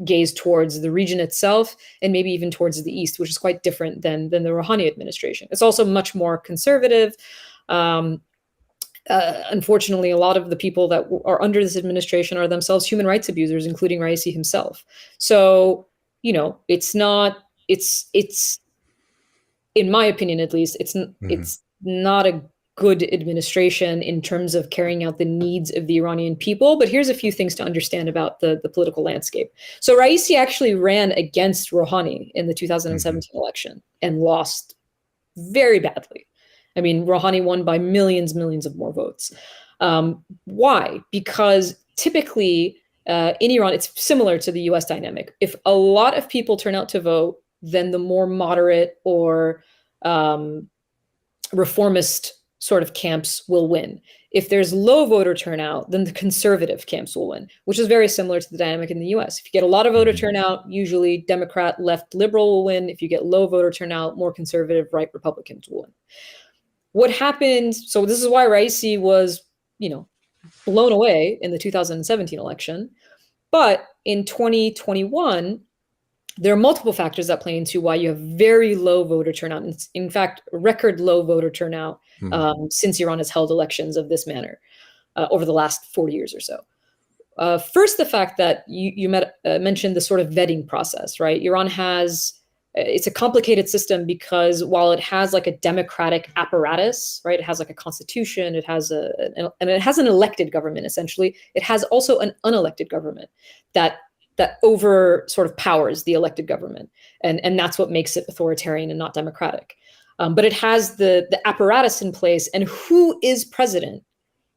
gaze towards the region itself, and maybe even towards the East, which is quite different than the Rouhani administration. It's also much more conservative. Unfortunately, a lot of the people that are under this administration are themselves human rights abusers, including Raisi himself. So, it's in my opinion, at least, it's not a good administration in terms of carrying out the needs of the Iranian people. But here's a few things to understand about the political landscape. So Raisi actually ran against Rouhani in the 2017 election and lost very badly. Rouhani won by millions of more votes. Why? Because typically in Iran, it's similar to the US dynamic. If a lot of people turn out to vote, then the more moderate or reformist sort of camps will win. If there's low voter turnout, then the conservative camps will win, which is very similar to the dynamic in the US. If you get a lot of voter turnout, usually Democrat, left, liberal will win. If you get low voter turnout, more conservative, right, Republicans will win. What happened, so this is why Raisi was, blown away in the 2017 election. But in 2021, there are multiple factors that play into why you have very low voter turnout. In fact, record low voter turnout since Iran has held elections of this manner over the last 40 years or so. First, the fact that you mentioned the sort of vetting process, right? Iran has, it's a complicated system because while it has like a democratic apparatus, right? It has like a constitution, it has and it has an elected government, essentially. It has also an unelected government that over sort of powers the elected government. And that's what makes it authoritarian and not democratic. But it has the apparatus in place, and who is president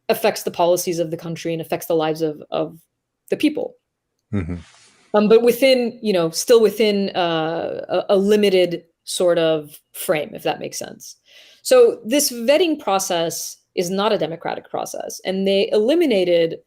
affects the policies of the country and affects the lives of the people. But within, still within a limited sort of frame, if that makes sense. So this vetting process is not a democratic process. And they eliminated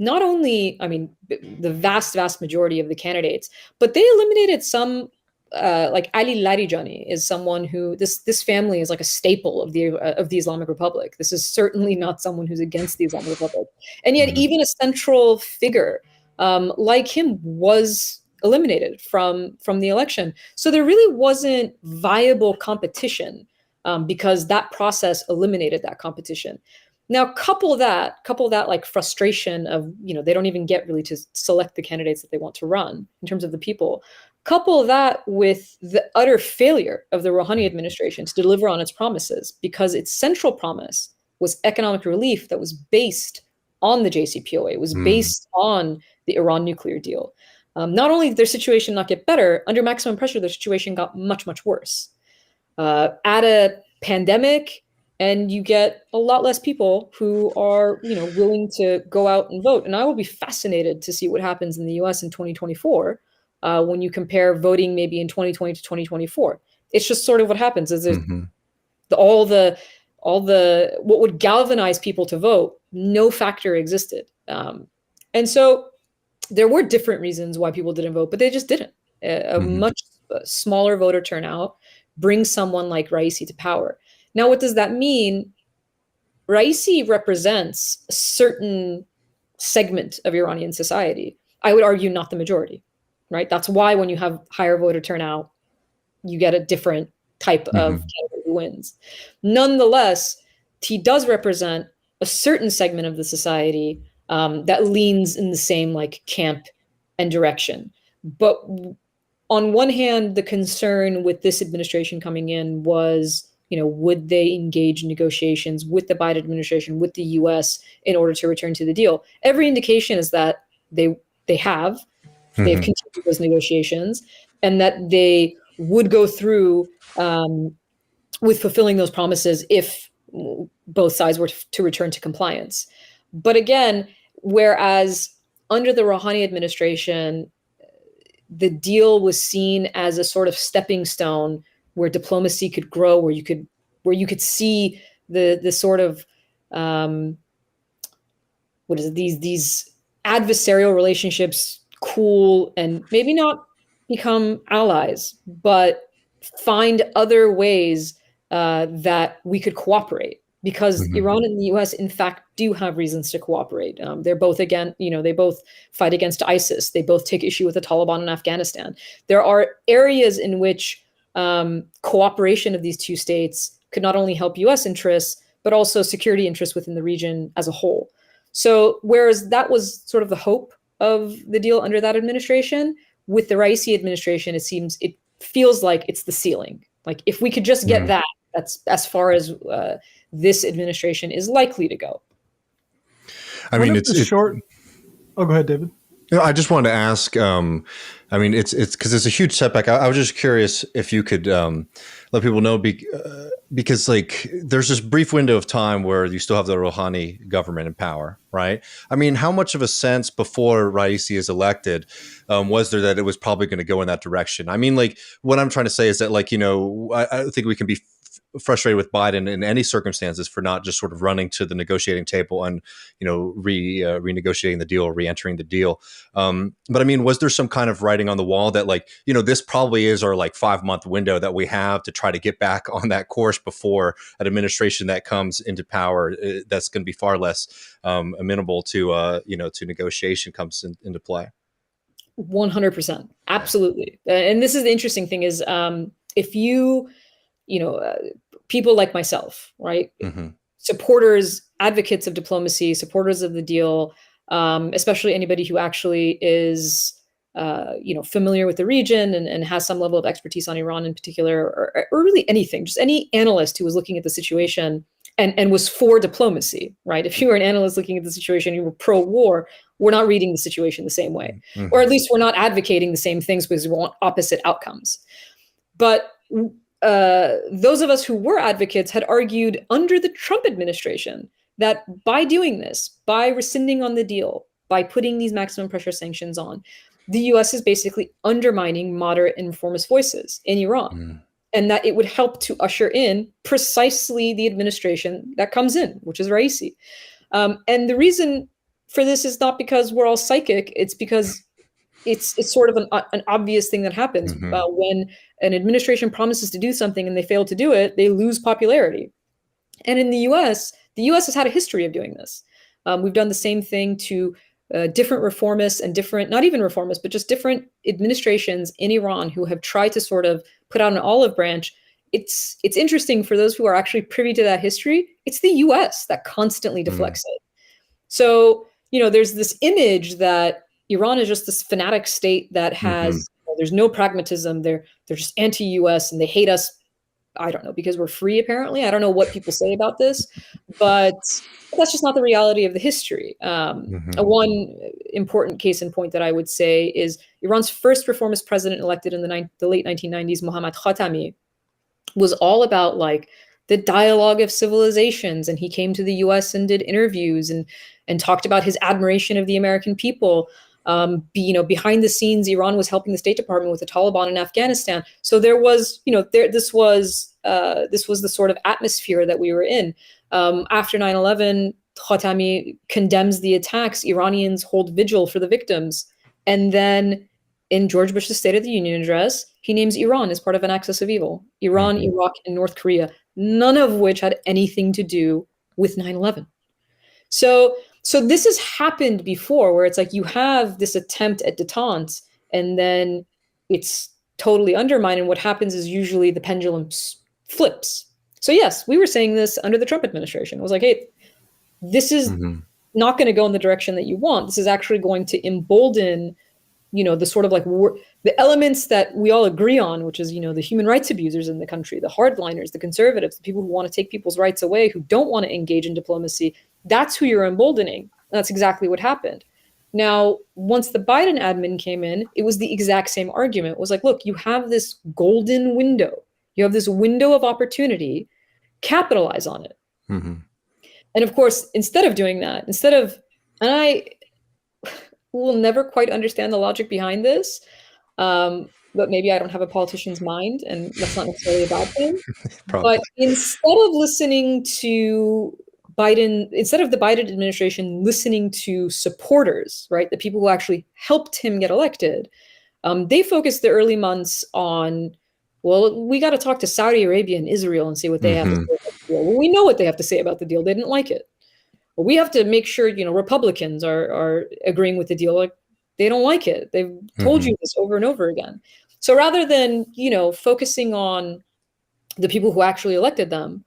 not only, the vast majority of the candidates, but they eliminated some, like Ali Larijani is someone who, this family is like a staple of the Islamic Republic. This is certainly not someone who's against the Islamic Republic. And yet even a central figure like him was eliminated from the election. So there really wasn't viable competition because that process eliminated that competition. Now, couple that like frustration of, they don't even get really to select the candidates that they want to run in terms of the people. Couple that with the utter failure of the Rouhani administration to deliver on its promises, because its central promise was economic relief that was based on the JCPOA. It was based on the Iran nuclear deal. Not only did their situation not get better, under maximum pressure, their situation got much, much worse. Add a pandemic, and you get a lot less people who are, willing to go out and vote. And I will be fascinated to see what happens in the US in 2024 when you compare voting maybe in 2020 to 2024. It's just sort of what happens is all the what would galvanize people to vote, no factor existed. And so there were different reasons why people didn't vote, but they just didn't. A much smaller voter turnout brings someone like Raisi to power. Now, what does that mean? Raisi represents a certain segment of Iranian society. I would argue not the majority, right? That's why when you have higher voter turnout, you get a different type of candidate who wins. Nonetheless, he does represent a certain segment of the society that leans in the same like camp and direction. But on one hand, the concern with this administration coming in was, would they engage in negotiations with the Biden administration, with the US in order to return to the deal? Every indication is that they've continued those negotiations and that they would go through with fulfilling those promises if both sides were to return to compliance. But again, whereas under the Rouhani administration, the deal was seen as a sort of stepping stone where diplomacy could grow, where you could see the sort of these adversarial relationships cool and maybe not become allies, but find other ways that we could cooperate. Because Iran and the US, in fact, do have reasons to cooperate. They're both they both fight against ISIS. They both take issue with the Taliban in Afghanistan. There are areas in which cooperation of these two states could not only help US interests, but also security interests within the region as a whole. So whereas that was sort of the hope of the deal under that administration, with the Raisi administration, it feels like it's the ceiling. Like if we could just get that, that's as far as this administration is likely to go. I mean, it's short. Oh, go ahead, David. I just wanted to ask. It's because it's a huge setback. I was just curious if you could let people know because like there's this brief window of time where you still have the Rouhani government in power, right? I mean, how much of a sense before Raisi is elected was there that it was probably going to go in that direction? I mean, like what I'm trying to say is that like I think we can be frustrated with Biden in any circumstances for not just sort of running to the negotiating table and, renegotiating the deal or re-entering the deal. But I mean, was there some kind of writing on the wall that this probably is our 5-month window that we have to try to get back on that course before an administration that comes into power that's going to be far less amenable to negotiation comes into play? 100%. Absolutely. And this is the interesting thing is if people like myself, right? Mm-hmm. Supporters, advocates of diplomacy, supporters of the deal, especially anybody who actually is, familiar with the region and has some level of expertise on Iran in particular, or really anything, just any analyst who was looking at the situation and was for diplomacy, right? If you were an analyst looking at the situation, you were pro-war, we're not reading the situation the same way, mm-hmm. or at least we're not advocating the same things because we want opposite outcomes. But those of us who were advocates had argued under the Trump administration that by doing this, by rescinding on the deal, by putting these maximum pressure sanctions on, the US is basically undermining moderate and reformist voices in Iran. Mm. And that it would help to usher in precisely the administration that comes in, which is Raisi. And the reason for this is not because we're all psychic. It's because it's sort of an obvious thing that happens. Mm-hmm. When an administration promises to do something and they fail to do it, they lose popularity. And in the US has had a history of doing this. We've done the same thing to different reformists and different, not even reformists, but just different administrations in Iran who have tried to sort of put out an olive branch. It's interesting for those who are actually privy to that history. It's the US that constantly deflects it. So, there's this image that Iran is just this fanatic state that has, there's no pragmatism. They're just anti-US and they hate us. I don't know, because we're free, apparently. I don't know what people say about this, but that's just not the reality of the history. One important case in point that I would say is Iran's first reformist president elected in the late 1990s, Mohammad Khatami, was all about the dialogue of civilizations. And he came to the US and did interviews and talked about his admiration of the American people. Behind the scenes, Iran was helping the State Department with the Taliban in Afghanistan. So there was, this was the sort of atmosphere that we were in. After 9/11, Khatami condemns the attacks. Iranians hold vigil for the victims. And then in George Bush's State of the Union address, he names Iran as part of an axis of evil. Iran, Iraq, and North Korea, none of which had anything to do with 9/11. So this has happened before where it's you have this attempt at detente and then it's totally undermined. And what happens is usually the pendulum flips. So yes, we were saying this under the Trump administration. It was hey, this is not going to go in the direction that you want. This is actually going to embolden, the sort of the elements that we all agree on, which is, the human rights abusers in the country, the hardliners, the conservatives, the people who want to take people's rights away, who don't want to engage in diplomacy. That's who you're emboldening. That's exactly what happened. Now, once the Biden admin came in, it was the exact same argument. It was look, you have this golden window. You have this window of opportunity. Capitalize on it. Mm-hmm. And of course, instead of doing that, and I will never quite understand the logic behind this, but maybe I don't have a politician's mind, and that's not necessarily a bad thing. But instead of listening to instead of the Biden administration listening to supporters, right, the people who actually helped him get elected, they focused the early months on, well, we got to talk to Saudi Arabia and Israel and see what they have to say about the deal. Well, we know what they have to say about the deal. They didn't like it. Well, we have to make sure, Republicans are agreeing with the deal. They don't like it. They've told you this over and over again. So rather than, focusing on the people who actually elected them,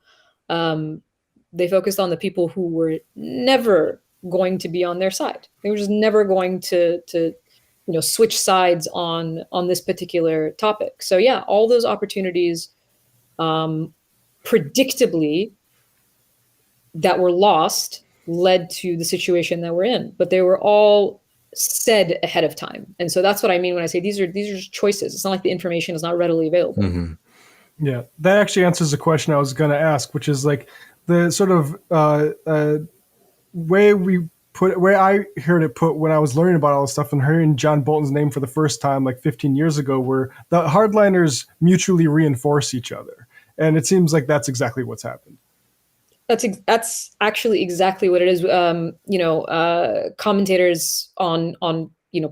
they focused on the people who were never going to be on their side. They were just never going to switch sides on this particular topic. So yeah, all those opportunities, predictably, that were lost led to the situation that we're in. But they were all said ahead of time, and so that's what I mean when I say these are just choices. It's not like the information is not readily available. Mm-hmm. Yeah, that actually answers the question I was going to ask, which is the sort of way I heard it put when I was learning about all this stuff and hearing John Bolton's name for the first time 15 years ago, where the hardliners mutually reinforce each other. And it seems like that's exactly what's happened. That's actually exactly what it is. Commentators on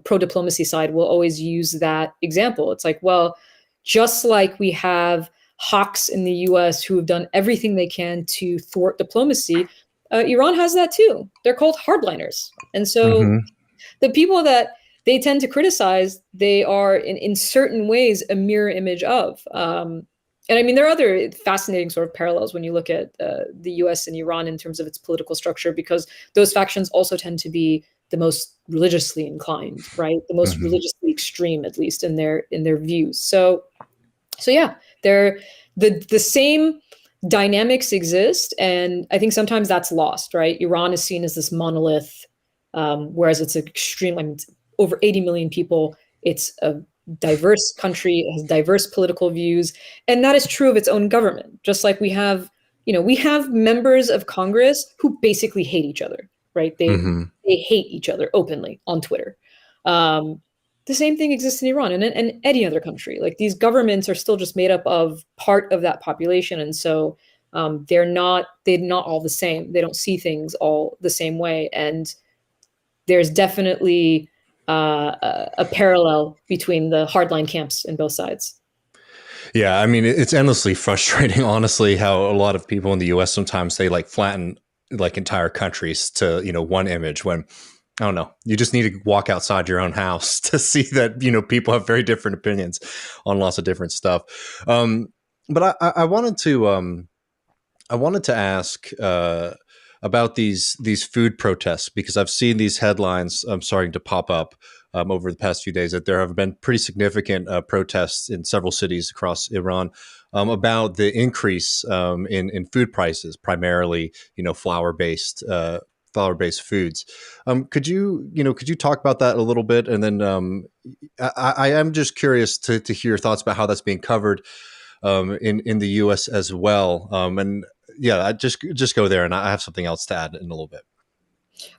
pro diplomacy side will always use that example. It's like, well, just like we have hawks in the U.S. who have done everything they can to thwart diplomacy, Iran has that too. They're called hardliners, and so the people that they tend to criticize, they are in certain ways a mirror image of. And I mean, there are other fascinating sort of parallels when you look at the US and Iran in terms of its political structure, because those factions also tend to be the most religiously inclined, right? The most religiously extreme, at least in their views. So yeah, they're the same dynamics exist, and I think sometimes that's lost, right? Iran is seen as this monolith, whereas it's an extreme. I mean, it's over 80 million people. It's a diverse country, it has diverse political views, and that is true of its own government. Just like we have members of Congress who basically hate each other, right? They hate each other openly on Twitter. The same thing exists in Iran and any other country. Like, these governments are still just made up of part of that population, and so they're not all the same. They don't see things all the same way, and there's definitely a parallel between the hardline camps in both sides. Yeah, I mean, it's endlessly frustrating, honestly, how a lot of people in the U.S. sometimes they like flatten like entire countries to, one image, when, I don't know, you just need to walk outside your own house to see that, people have very different opinions on lots of different stuff. But I wanted to ask about these food protests, because I've seen these headlines starting to pop up over the past few days, that there have been pretty significant protests in several cities across Iran about the increase in food prices, primarily flour-based foods. Could you talk about that a little bit? And then I am just curious to hear your thoughts about how that's being covered in the U.S. as well. And yeah, I just go there, and I have something else to add in a little bit.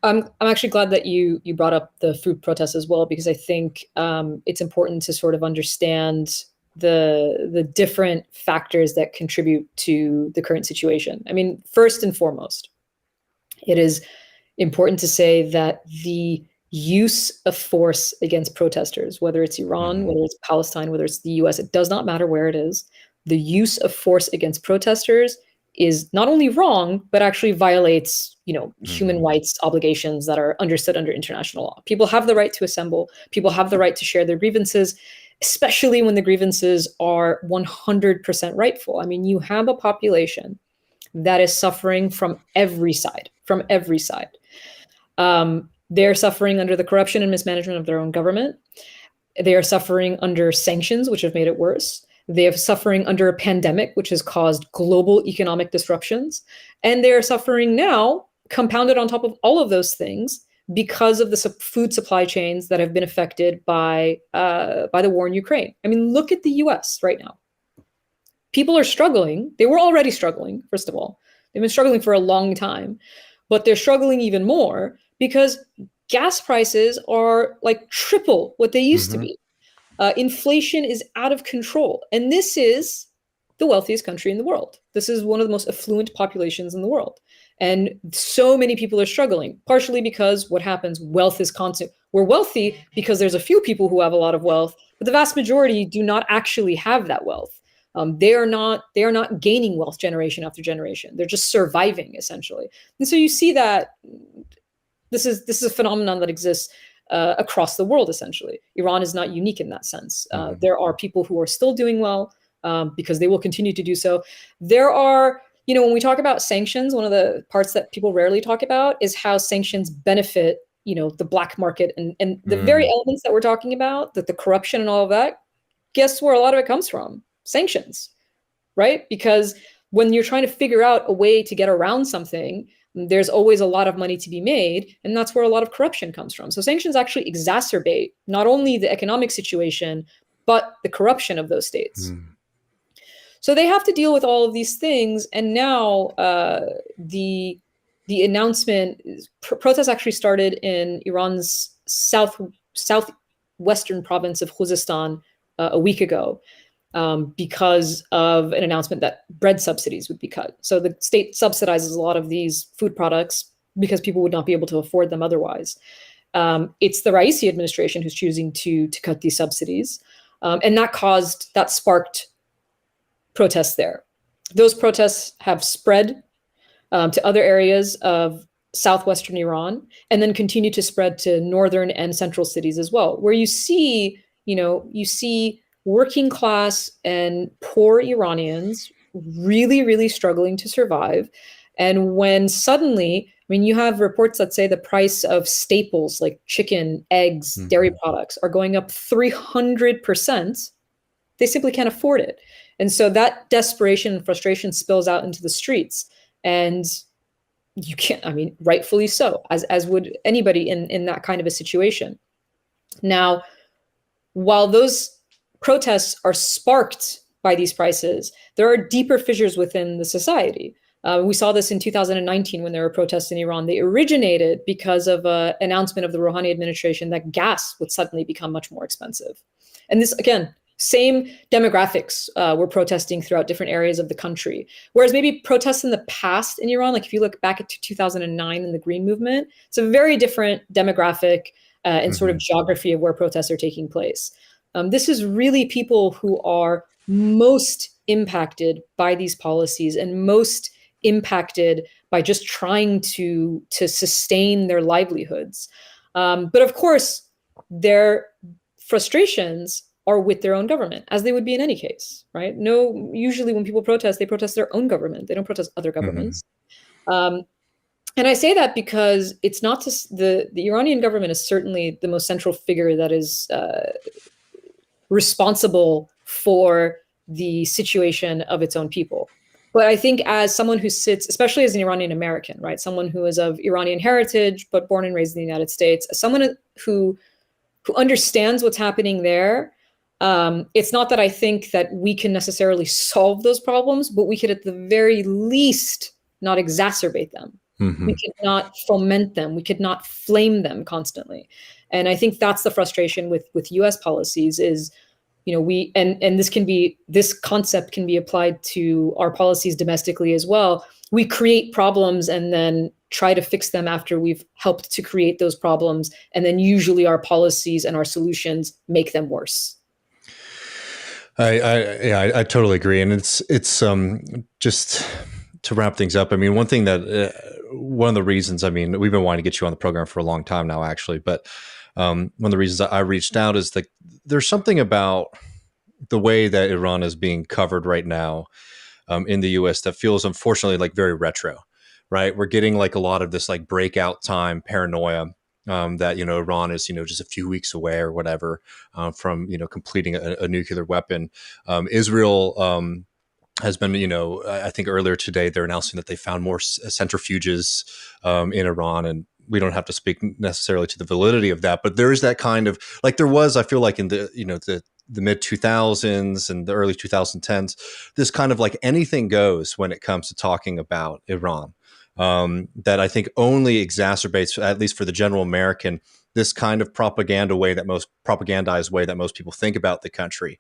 I'm actually glad that you brought up the food protests as well, because I think it's important to sort of understand the different factors that contribute to the current situation. I mean, first and foremost, it is important to say that the use of force against protesters, whether it's Iran, whether it's Palestine, whether it's the US, it does not matter where it is. The use of force against protesters is not only wrong, but actually violates, human rights obligations that are understood under international law. People have the right to assemble. People have the right to share their grievances, especially when the grievances are 100% rightful. I mean, you have a population that is suffering from every side, They're suffering under the corruption and mismanagement of their own government. They are suffering under sanctions, which have made it worse. They are suffering under a pandemic, which has caused global economic disruptions. And they are suffering now, compounded on top of all of those things, because of the food supply chains that have been affected by the war in Ukraine. I mean, look at the US right now. People are struggling. They were already struggling, first of all. They've been struggling for a long time, but they're struggling even more because gas prices are like triple what they used to be. Inflation is out of control. And this is the wealthiest country in the world. This is one of the most affluent populations in the world. And so many people are struggling, partially because what happens, wealth is constant. We're wealthy because there's a few people who have a lot of wealth, but the vast majority do not actually have that wealth. They are not gaining wealth generation after generation. They're just surviving, essentially. And so you see that this is a phenomenon that exists across the world, essentially. Iran is not unique in that sense. There are people who are still doing well because they will continue to do so. There are, when we talk about sanctions, one of the parts that people rarely talk about is how sanctions benefit, the black market and the very elements that we're talking about, that the corruption and all of that. Guess where a lot of it comes from? Sanctions, right? Because when you're trying to figure out a way to get around something, there's always a lot of money to be made, and that's where a lot of corruption comes from. So sanctions actually exacerbate not only the economic situation, but the corruption of those states. So they have to deal with all of these things, and now the announcement, protests actually started in Iran's southwestern province of Khuzestan a week ago. because of an announcement that bread subsidies would be cut. So the state subsidizes a lot of these food products because people would not be able to afford them otherwise. It's the Raisi administration who's choosing to cut these subsidies. And that sparked protests there. Those protests have spread to other areas of southwestern Iran, and then continue to spread to northern and central cities as well, where you see working class and poor Iranians really, really struggling to survive. And when suddenly, I mean, you have reports that say the price of staples like chicken, eggs, dairy products are going up 300%, they simply can't afford it. And so that desperation and frustration spills out into the streets. And you can't, I mean, rightfully so, as would anybody in that kind of a situation. Now, while those protests are sparked by these prices, there are deeper fissures within the society. We saw this in 2019 when there were protests in Iran. They originated because of an announcement of the Rouhani administration that gas would suddenly become much more expensive. And this, again, same demographics were protesting throughout different areas of the country. Whereas maybe protests in the past in Iran, like if you look back at 2009 and the Green Movement, it's a very different demographic and sort of geography of where protests are taking place. This is really people who are most impacted by these policies and most impacted by just trying to sustain their livelihoods. But of course, their frustrations are with their own government, as they would be in any case, right? No, usually when people protest, they protest their own government. They don't protest other governments. And I say that because it's not just the Iranian government is certainly the most central figure that is responsible for the situation of its own people. But I think as someone who sits, especially as an Iranian American, right? Someone who is of Iranian heritage, but born and raised in the United States, as someone who understands what's happening there, it's not that I think that we can necessarily solve those problems, but we could at the very least not exacerbate them. We could not foment them. We could not flame them constantly. And I think that's the frustration with US policies is, you know, this concept can be applied to our policies domestically as well. We create problems and then try to fix them after we've helped to create those problems. And then usually our policies and our solutions make them worse. I totally agree. And it's just to wrap things up. I mean, one of the reasons, I mean, we've been wanting to get you on the program for a long time now, actually, but one of the reasons I reached out is that there's something about the way that Iran is being covered right now in the US that feels unfortunately like very retro, right? We're getting like a lot of this like breakout time paranoia that, you know, Iran is, you know, just a few weeks away or whatever from, you know, completing a nuclear weapon. Israel has been, you know, I think earlier today, they're announcing that they found more centrifuges in Iran, and we don't have to speak necessarily to the validity of that, but there is that kind of, like there was, I feel like in the, you know, the mid 2000s and the early 2010s, this kind of like anything goes when it comes to talking about Iran. That I think only exacerbates, at least for the general American, this kind of propagandized way that most people think about the country.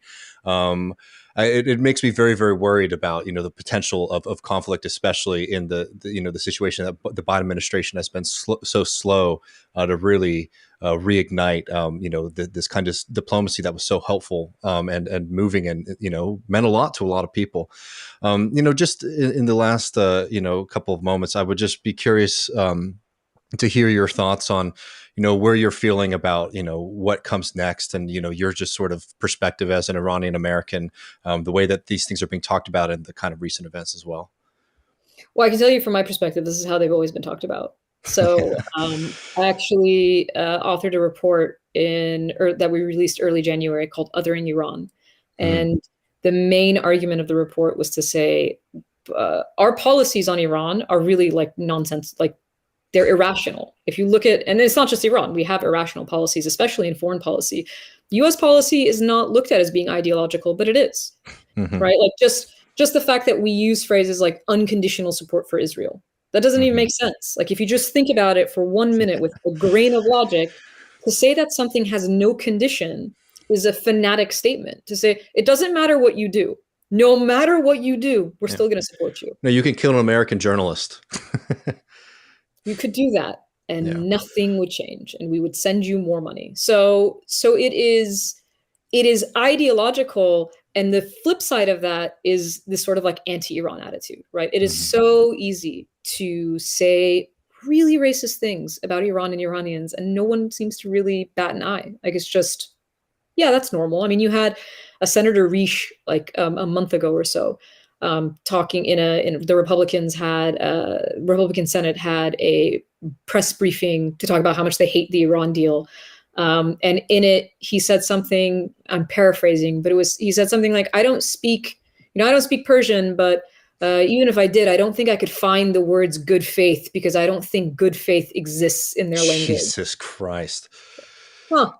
It makes me very, very worried about, you know, the potential of conflict, especially in the you know, the situation that the Biden administration has been so slow to really reignite, you know, this kind of diplomacy that was so helpful and moving and, you know, meant a lot to a lot of people. You know, just in the last, you know, couple of moments, I would just be curious to hear your thoughts on, you know, where you're feeling about, you know, what comes next and, you know, your just sort of perspective as an Iranian American, the way that these things are being talked about and the kind of recent events as well. Well, I can tell you from my perspective, this is how they've always been talked about. So I actually authored a report that we released early January called Othering Iran. And the main argument of the report was to say our policies on Iran are really like nonsense, like they're irrational. If you look at, and it's not just Iran, we have irrational policies, especially in foreign policy. US policy is not looked at as being ideological, but it is, right? Like just the fact that we use phrases like unconditional support for Israel, that doesn't even make sense. Like if you just think about it for 1 minute with a grain of logic, to say that something has no condition is a fanatic statement to say it doesn't matter what you do. No matter what you do, we're still going to support you. No, you can kill an American journalist. You could do that, and nothing would change, and we would send you more money. So it is ideological, and the flip side of that is this sort of like anti-Iran attitude, right? It is so easy to say really racist things about Iran and Iranians, and no one seems to really bat an eye. Like, it's just, yeah, that's normal. I mean, you had a Senator Risch like a month ago or so talking in the Republican Senate had a press briefing to talk about how much they hate the Iran deal. And in it, he said something, I'm paraphrasing, but he said something like, I don't speak Persian, but even if I did, I don't think I could find the words good faith because I don't think good faith exists in their language. Jesus Christ. Huh.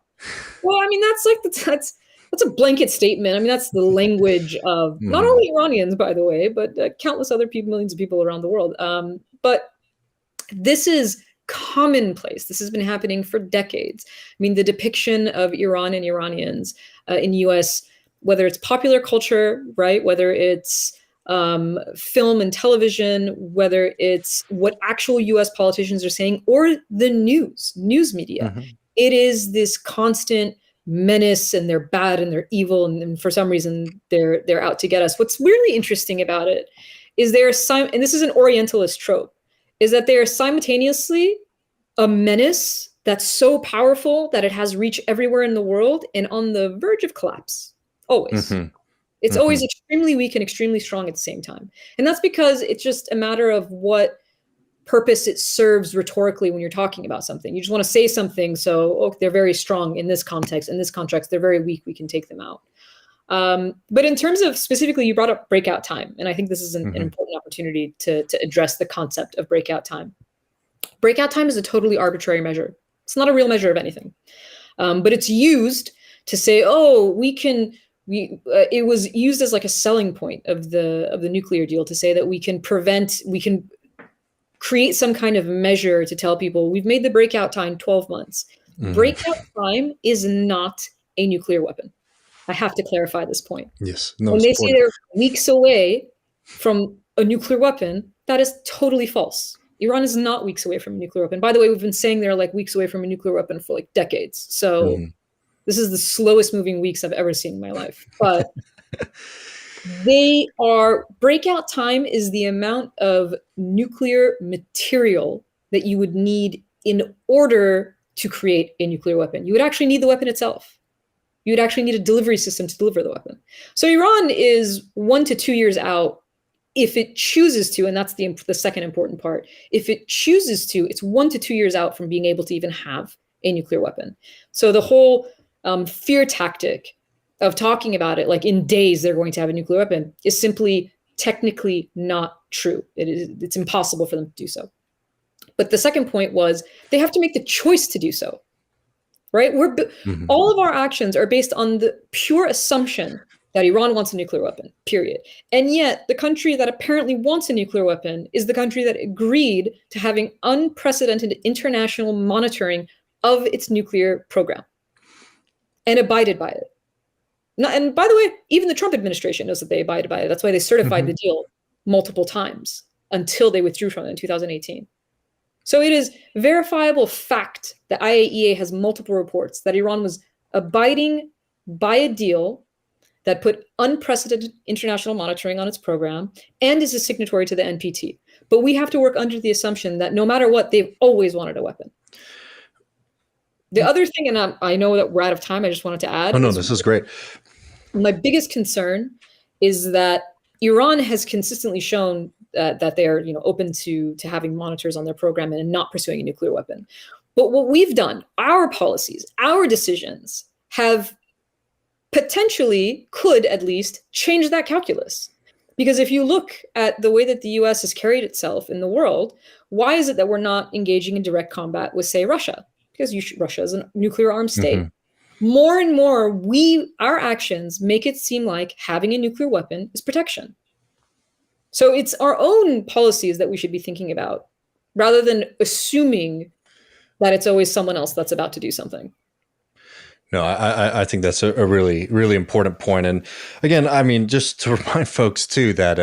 Well, I mean, that's a blanket statement. I mean, that's the language of not only Iranians, by the way, but countless other people, millions of people around the world. But this is commonplace. This has been happening for decades. I mean, the depiction of Iran and Iranians in U.S., whether it's popular culture, right, whether it's film and television, whether it's what actual U.S. politicians are saying, or the news media, it is this constant menace, and they're bad and they're evil, and for some reason they're out to get us. What's really interesting about it is and this is an Orientalist trope, is that they are simultaneously a menace that's so powerful that it has reach everywhere in the world and on the verge of collapse. Always. It's always extremely weak and extremely strong at the same time. And that's because it's just a matter of what purpose it serves rhetorically when you're talking about something. You just want to say something, so they're very strong in this context. In this context, they're very weak. We can take them out. But in terms of specifically, you brought up breakout time, and I think this is an important opportunity to address the concept of breakout time. Breakout time is a totally arbitrary measure. It's not a real measure of anything, but it's used to say, it was used as like a selling point of the nuclear deal to say that we can create some kind of measure to tell people we've made the breakout time 12 months. Breakout time is not a nuclear weapon. I have to clarify this point. Yes. No, when they say they're weeks away from a nuclear weapon, that is totally false. Iran is not weeks away from a nuclear weapon. By the way, we've been saying they're like weeks away from a nuclear weapon for like decades. So this is the slowest moving weeks I've ever seen in my life. But breakout time is the amount of nuclear material that you would need in order to create a nuclear weapon. You would actually need the weapon itself. You would actually need a delivery system to deliver the weapon. So Iran is 1 to 2 years out if it chooses to, and that's the second important part. If it chooses to, it's 1 to 2 years out from being able to even have a nuclear weapon. So the whole fear tactic of talking about it like in days they're going to have a nuclear weapon is simply technically not true. It's impossible for them to do so. But the second point was they have to make the choice to do so, right? All of our actions are based on the pure assumption that Iran wants a nuclear weapon, period. And yet the country that apparently wants a nuclear weapon is the country that agreed to having unprecedented international monitoring of its nuclear program and abided by it. And by the way, even the Trump administration knows that they abided by it. That's why they certified the deal multiple times until they withdrew from it in 2018. So it is verifiable fact that IAEA has multiple reports that Iran was abiding by a deal that put unprecedented international monitoring on its program and is a signatory to the NPT. But we have to work under the assumption that no matter what, they've always wanted a weapon. The other thing, and I know that we're out of time, I just wanted to add. Oh, no, this is great. My biggest concern is that Iran has consistently shown that they are open to having monitors on their program and not pursuing a nuclear weapon. But what we've done, our policies, our decisions have potentially, could at least, change that calculus. Because if you look at the way that the US has carried itself in the world, why is it that we're not engaging in direct combat with, say, Russia? Because Russia is a nuclear armed state. More and more, our actions make it seem like having a nuclear weapon is protection. So it's our own policies that we should be thinking about, rather than assuming that it's always someone else that's about to do something. No, I think that's a really, really important point. And again, I mean, just to remind folks too that,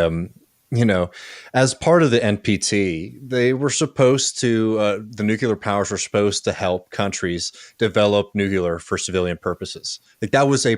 as part of the NPT, they were supposed to, the nuclear powers were supposed to help countries develop nuclear for civilian purposes. Like that was a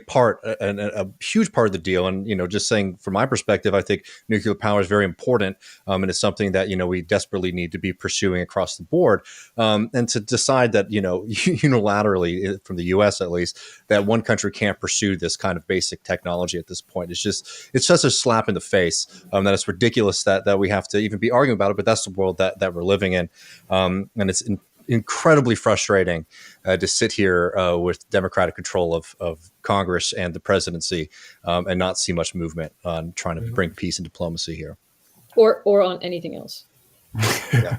huge part of the deal. And, just saying from my perspective, I think nuclear power is very important. And it's something that, we desperately need to be pursuing across the board. And to decide that, unilaterally from the US at least, that one country can't pursue this kind of basic technology at this point. It's such a slap in the face that it's ridiculous that we have to even be arguing about it, but that's the world that we're living in. And it's incredibly frustrating to sit here with Democratic control of Congress and the presidency and not see much movement on trying to bring peace and diplomacy here. Or on anything else. Yeah.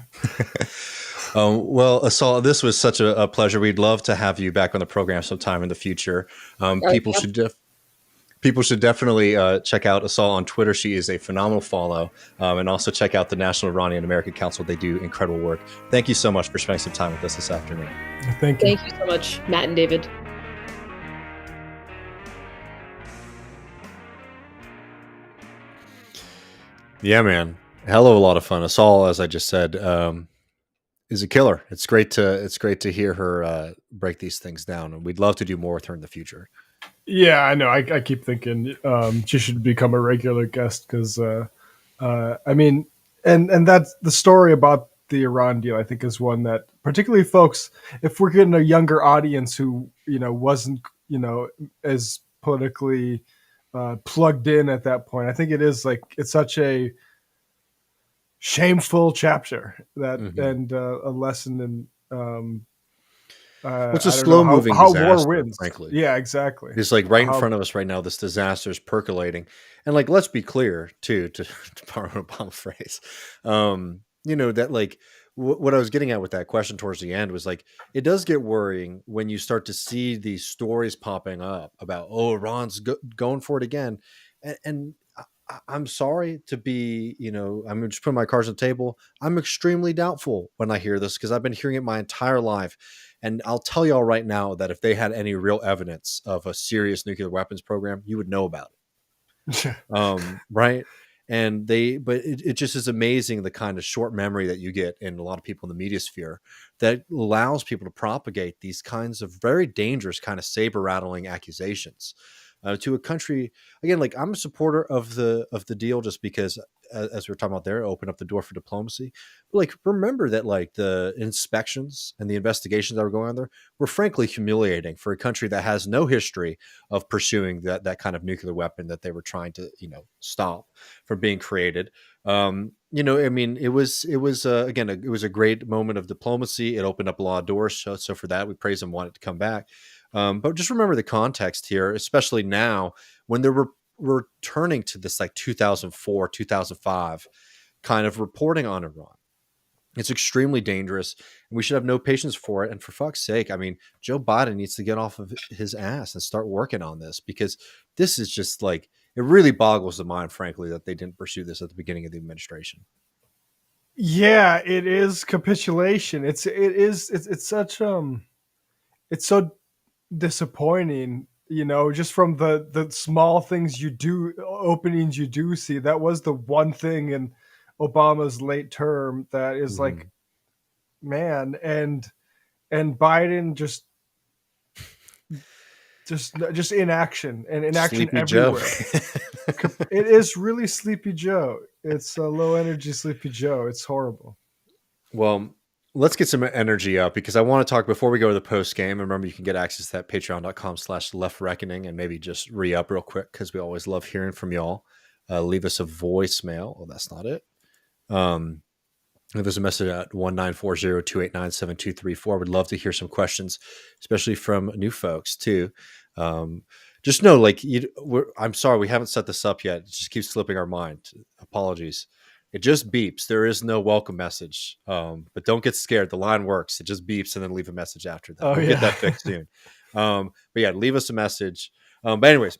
Well, Assal, this was such a pleasure. We'd love to have you back on the program sometime in the future. People should definitely check out Assal on Twitter. She is a phenomenal follow. And also check out the National Iranian American Council. They do incredible work. Thank you so much for spending some time with us this afternoon. Thank you. Thank you so much, Matt and David. Yeah, man. Hell of a lot of fun. Assal, as I just said, is a killer. It's great to hear her break these things down. And we'd love to do more with her in the future. Yeah, I know. I keep thinking she should become a regular guest because, I mean, and that's the story about the Iran deal. I think is one that particularly folks, if we're getting a younger audience who wasn't as politically plugged in at that point, I think it's such a shameful chapter that and a lesson in. It's a slow-moving disaster, war wins. Frankly. Yeah, exactly. It's like right in front of us right now. This disaster is percolating, and let's be clear too. To borrow an Obama phrase, that what I was getting at with that question towards the end was it does get worrying when you start to see these stories popping up about Iran's going for it again, and I'm sorry to be, I'm just putting my cards on the table. I'm extremely doubtful when I hear this because I've been hearing it my entire life. And I'll tell y'all right now that if they had any real evidence of a serious nuclear weapons program, you would know about it. Right. And but it just is amazing the kind of short memory that you get in a lot of people in the media sphere that allows people to propagate these kinds of very dangerous kind of saber rattling accusations. To a country, again, I'm a supporter of the deal just because, as we were talking about there, open up the door for diplomacy. But remember that the inspections and the investigations that were going on there were frankly humiliating for a country that has no history of pursuing that kind of nuclear weapon that they were trying to stop from being created. I mean, it was again, it was a great moment of diplomacy. It opened up a lot of doors. So for that, we praise them, wanted to come back. But just remember the context here, especially now when we're returning to this 2004, 2005 kind of reporting on Iran. It's extremely dangerous and we should have no patience for it. And for fuck's sake, I mean, Joe Biden needs to get off of his ass and start working on this because this is just it really boggles the mind, frankly, that they didn't pursue this at the beginning of the administration. Yeah, it is capitulation. It's such it's so disappointing, just from the small things openings you do see. That was the one thing in Obama's late term that is man, and Biden just inaction and inaction Sleepy everywhere. Joe. It is really Sleepy Joe. It's a low energy Sleepy Joe. It's horrible. Well, let's get some energy up because I want to talk before we go to the post game. Remember, you can get access to that patreon.com/leftreckoning and maybe just re-up real quick because we always love hearing from y'all. Leave us a voicemail. Oh, that's not it. Leave us a message at 1-940-289-7234. Would love to hear some questions, especially from new folks too. Just know, I'm sorry, we haven't set this up yet. It just keeps slipping our mind. Apologies. It just beeps. There is no welcome message. But don't get scared. The line works. It just beeps and then leave a message after that. We'll get that fixed soon. But yeah, leave us a message. But anyways,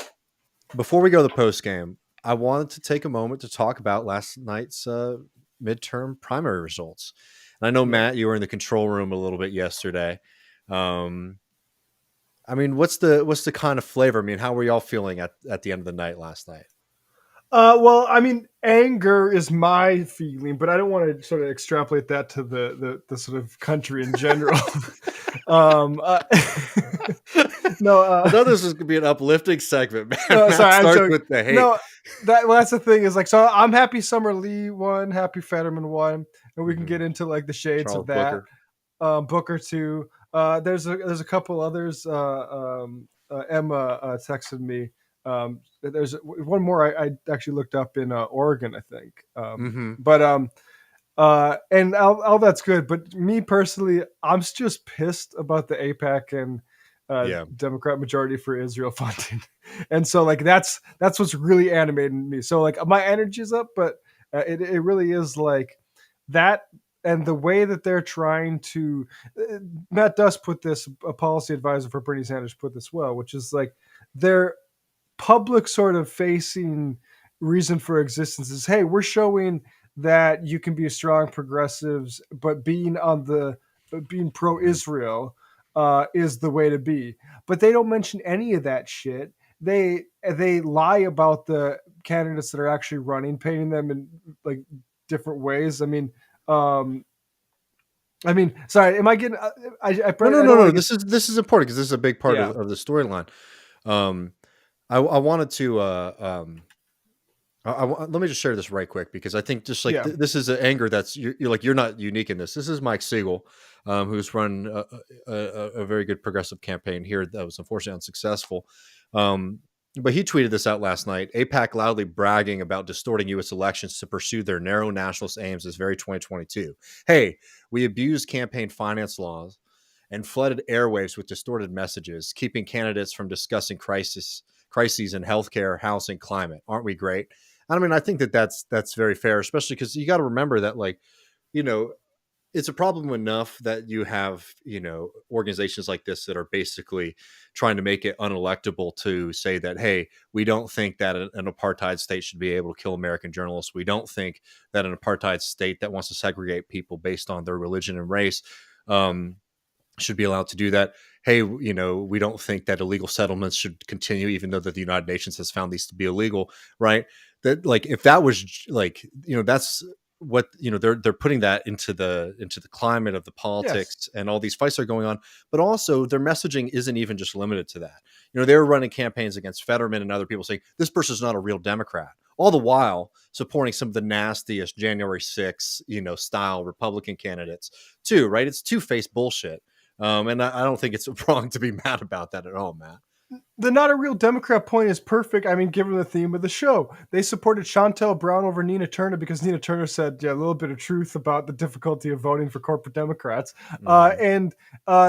before we go to the post game, I wanted to take a moment to talk about last night's midterm primary results. And I know, Matt, you were in the control room a little bit yesterday. I mean, what's the kind of flavor? I mean, how were y'all feeling at the end of the night last night? Well, I mean, anger is my feeling, but I don't want to sort of extrapolate that to the sort of country in general. um, uh, no, I thought this was gonna be an uplifting segment, man. no, Matt sorry, I'm starts joking. with the hate. No, that's the thing is like, so I'm happy Summer Lee won, happy Fetterman won, and we can get into like the shades Charles of that. Booker. Booker too. There's a couple others. Emma texted me. There's one more I actually looked up in Oregon, I think. But and all that's good. But me personally, I'm just pissed about the AIPAC and Democrat majority for Israel funding, and so like that's what's really animating me. So like my energy's up, but it really is like that. And the way that they're trying to, Matt Duss put this, a policy advisor for Bernie Sanders put this well, which is like their public sort of facing reason for existence is, hey, we're showing that you can be strong progressives, but being pro-Israel is the way to be. But they don't mention any of that shit. They lie about the candidates that are actually running, painting them in like different ways. Sorry, am I getting? No. This is important because this is a big part of the storyline. I wanted to. Let me just share this right quick because I think just like this is an anger that's you're not unique in this. This is Mike Siegel, who's run a very good progressive campaign here that was unfortunately unsuccessful. But he tweeted this out last night. AIPAC loudly bragging about distorting U.S. elections to pursue their narrow nationalist aims is very 2022. Hey, we abused campaign finance laws and flooded airwaves with distorted messages, keeping candidates from discussing crises in healthcare, housing, climate. Aren't we great? I mean, I think that's very fair, especially because you got to remember that, like, it's a problem enough that you have, organizations like this that are basically trying to make it unelectable to say that, hey, we don't think that an apartheid state should be able to kill American journalists. We don't think that an apartheid state that wants to segregate people based on their religion and race should be allowed to do that. Hey, we don't think that illegal settlements should continue, even though that the United Nations has found these to be illegal, right? That, like, if that was like, that's what they're putting that into the climate of the politics and all these fights are going on. But also their messaging isn't even just limited to that. They're running campaigns against Fetterman and other people saying this person's not a real Democrat, all the while supporting some of the nastiest January 6th style Republican candidates too, right? It's two-faced bullshit. And I don't think it's wrong to be mad about that at all, Matt. The not a real Democrat point is perfect. I mean, given the theme of the show, they supported Chantel Brown over Nina Turner because Nina Turner said a little bit of truth about the difficulty of voting for corporate Democrats. And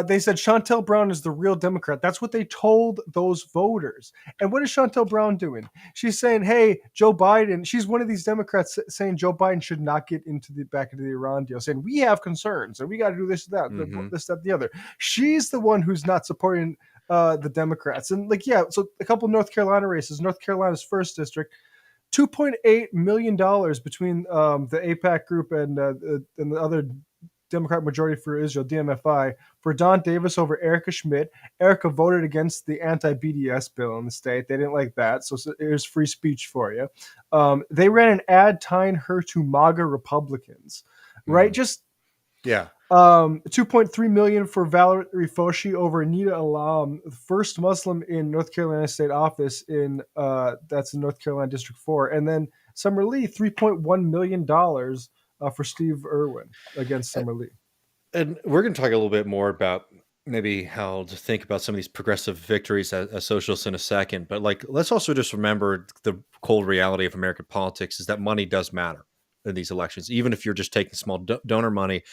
they said Chantel Brown is the real Democrat. That's what they told those voters. And what is Chantel Brown doing? She's saying, hey, Joe Biden, she's one of these Democrats saying Joe Biden should not get back into the Iran deal, saying we have concerns and we got to do this, that, this, that, the other. She's the one who's not supporting the Democrats. And so a couple of North Carolina races, North Carolina's 1st district, $2.8 million between the AIPAC group and the other Democrat majority for Israel, DMFI, for Don Davis over Erica Schmidt. Erica voted against the anti-BDS bill in the state. They didn't like that. So here's free speech for you. They ran an ad tying her to MAGA Republicans, right? Yeah. 2.3 million for Valerie Foshi over Anita Alam, the first Muslim in North Carolina state office that's in North Carolina District 4. And then Summer Lee, $3.1 million for Steve Irwin against Summer Lee. And we're going to talk a little bit more about maybe how to think about some of these progressive victories as socialists in a second. But let's also just remember the cold reality of American politics is that money does matter in these elections. Even if you're just taking small donor money,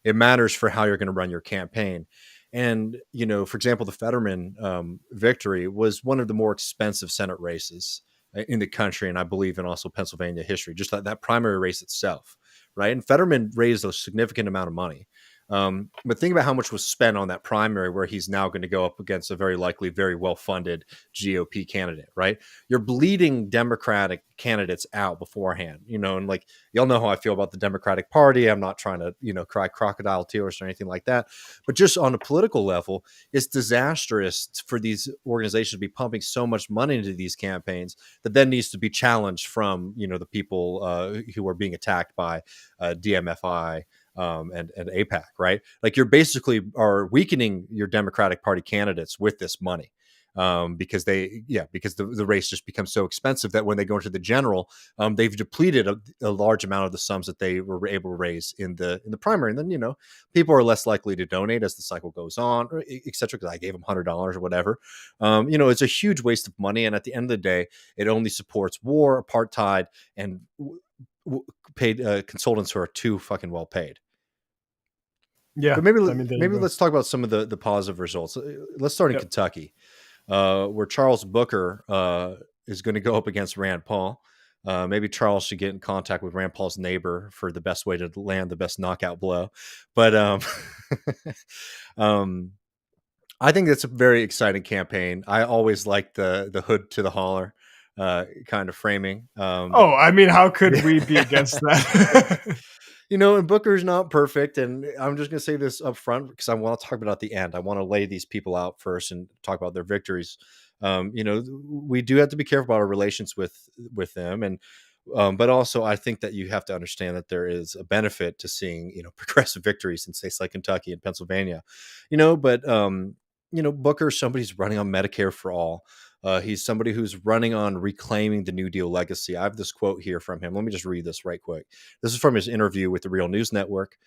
it matters for how you're going to run your campaign. And, for example, the Fetterman victory was one of the more expensive Senate races in the country. And I believe in also Pennsylvania history, just that primary race itself. Right. And Fetterman raised a significant amount of money. But think about how much was spent on that primary where he's now going to go up against a very likely, very well-funded GOP candidate, right? You're bleeding Democratic candidates out beforehand, and like, y'all know how I feel about the Democratic Party. I'm not trying to, cry crocodile tears or anything like that. But just on a political level, it's disastrous for these organizations to be pumping so much money into these campaigns that then needs to be challenged from, the people who are being attacked by DMFI and APAC, right? Like, you're basically are weakening your Democratic Party candidates with this money, because the race just becomes so expensive that when they go into the general, they've depleted a large amount of the sums that they were able to raise in the primary, and then people are less likely to donate as the cycle goes on, or et cetera. Because I gave them $100 or whatever. It's a huge waste of money, and at the end of the day, it only supports war, apartheid, and paid consultants who are too fucking well paid. Yeah, but maybe let's talk about some of the positive results. Let's start in Kentucky, where Charles Booker is going to go up against Rand Paul. Maybe Charles should get in contact with Rand Paul's neighbor for the best way to land the best knockout blow. But I think that's a very exciting campaign. I always like the hood to the holler kind of framing. How could we be against that? And Booker's not perfect, and I'm just going to say this up front because I want to talk about it at the end. I want to lay these people out first and talk about their victories. We do have to be careful about our relations with them, and but also I think that you have to understand that there is a benefit to seeing progressive victories in states like Kentucky and Pennsylvania. Booker is somebody who's running on Medicare for all. He's somebody who's running on reclaiming the New Deal legacy. I have this quote here from him. Let me just read this right quick. This is from his interview with the Real News Network.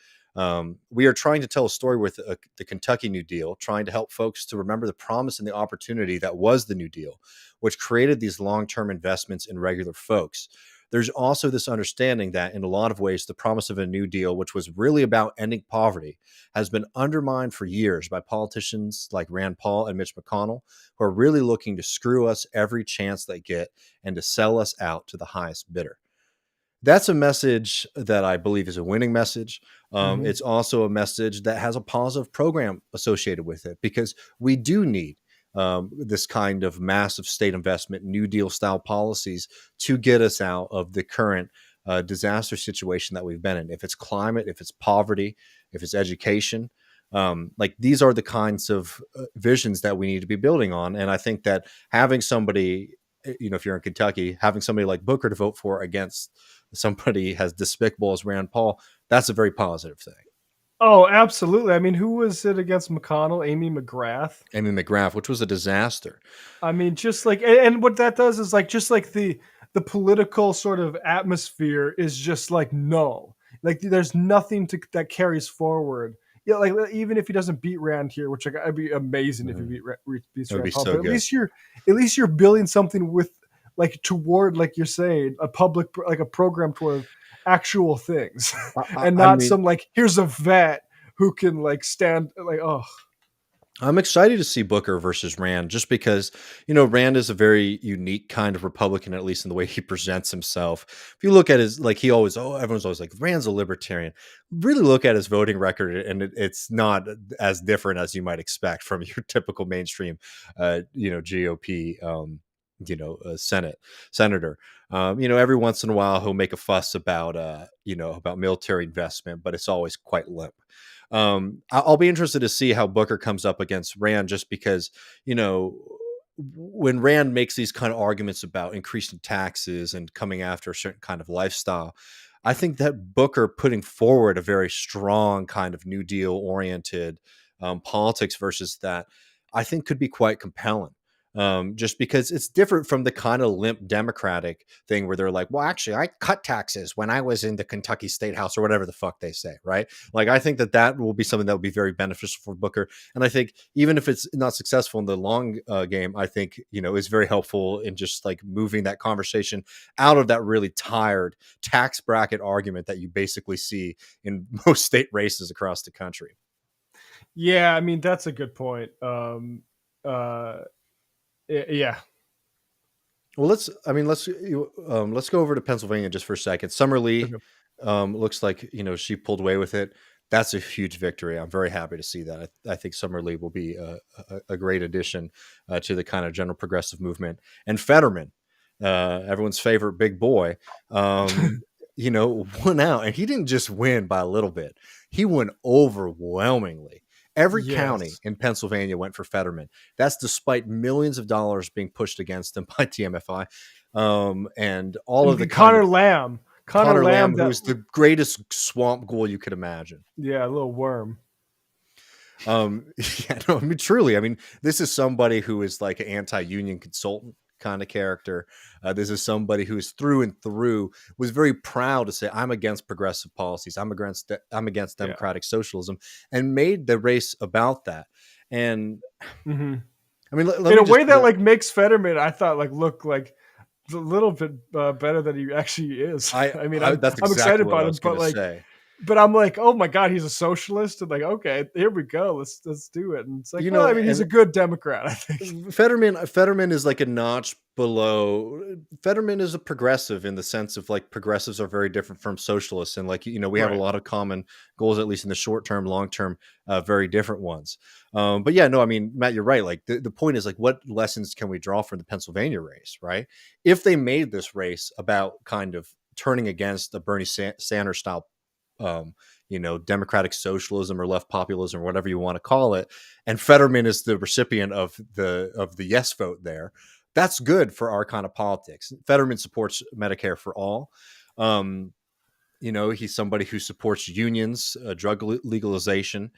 We are trying to tell a story with the Kentucky New Deal, trying to help folks to remember the promise and the opportunity that was the New Deal, which created these long-term investments in regular folks. There's also this understanding that in a lot of ways, the promise of a New Deal, which was really about ending poverty, has been undermined for years by politicians like Rand Paul and Mitch McConnell, who are really looking to screw us every chance they get and to sell us out to the highest bidder. That's a message that I believe is a winning message. It's also a message that has a positive program associated with it, because we do need this kind of massive state investment, New Deal style policies to get us out of the current disaster situation that we've been in. If it's climate, if it's poverty, if it's education, like these are the kinds of visions that we need to be building on. And I think that having somebody, if you're in Kentucky, having somebody like Booker to vote for against somebody as despicable as Rand Paul, that's a very positive thing. Oh, absolutely. I mean, who was it against McConnell? Amy McGrath, which was a disaster. I mean, just like, and what that does is like, just like the political sort of atmosphere is just like, no, like there's nothing that carries forward. Yeah, like even if he doesn't beat Rand here, which I'd be amazing if he beats Rand Paul, but at least you're building something with like toward, like you're saying, a public, like a program toward actual things, and not some like, here's a vet who can like stand like, oh. I'm excited to see Booker versus Rand, just because, Rand is a very unique kind of Republican, at least in the way he presents himself. If you look at his, like, everyone's always like, Rand's a libertarian. Really look at his voting record, and it's not as different as you might expect from your typical mainstream, GOP, senator. Every once in a while he'll make a fuss about, about military investment, but it's always quite limp. I'll be interested to see how Booker comes up against Rand, just because, when Rand makes these kind of arguments about increasing taxes and coming after a certain kind of lifestyle, I think that Booker putting forward a very strong kind of New Deal oriented politics versus that, I think could be quite compelling. Just because it's different from the kind of limp Democratic thing where they're like, well, actually, I cut taxes when I was in the Kentucky State House, or whatever the fuck they say, right? Like, I think that will be something that will be very beneficial for Booker. And I think even if it's not successful in the long game, I think, is very helpful in just like moving that conversation out of that really tired tax bracket argument that you basically see in most state races across the country. Yeah, I mean, that's a good point. Yeah. Well, let's go over to Pennsylvania just for a second. Summer Lee looks like, she pulled away with it. That's a huge victory. I'm very happy to see that. I think Summer Lee will be a great addition to the kind of general progressive movement. And Fetterman, everyone's favorite big boy, won out. And he didn't just win by a little bit. He won overwhelmingly. Every county in Pennsylvania went for Fetterman. That's despite millions of dollars being pushed against him by TMFI. And all of the Connor Lamb. Connor Lamb, who's the greatest swamp ghoul you could imagine. Yeah, a little worm. Truly. I mean, this is somebody who is like an anti-union consultant kind of character. This is somebody who is through and through was very proud to say, I'm against progressive policies. I'm against democratic socialism, and made the race about that. And I mean, in a way that like makes Fetterman, I thought, like look like a little bit better than he actually is. I'm excited about him, but I'm like, oh my God, he's a socialist, and like, okay, here we go, let's do it. And it's like, he's a good Democrat, I think. Fetterman is like a notch below. Fetterman is a progressive in the sense of like progressives are very different from socialists, and like we have a lot of common goals, at least in the short term, long term, very different ones. But yeah, no, I mean, Matt, you're right. Like the point is like, what lessons can we draw from the Pennsylvania race, right? If they made this race about kind of turning against the Bernie Sanders style democratic socialism or left populism or whatever you want to call it, and Fetterman is the recipient of the yes vote there, that's good for our kind of politics. Fetterman supports Medicare for all. He's somebody who supports unions, drug legalization.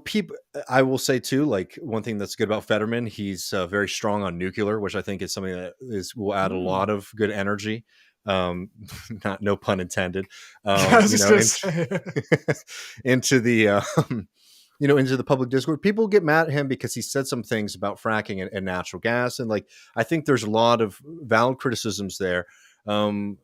People, I will say too, like one thing that's good about Fetterman, he's very strong on nuclear, which I think is something that will add a lot of good energy. No pun intended, into the into the public discourse. People get mad at him because he said some things about fracking and natural gas, and like I think there's a lot of valid criticisms there to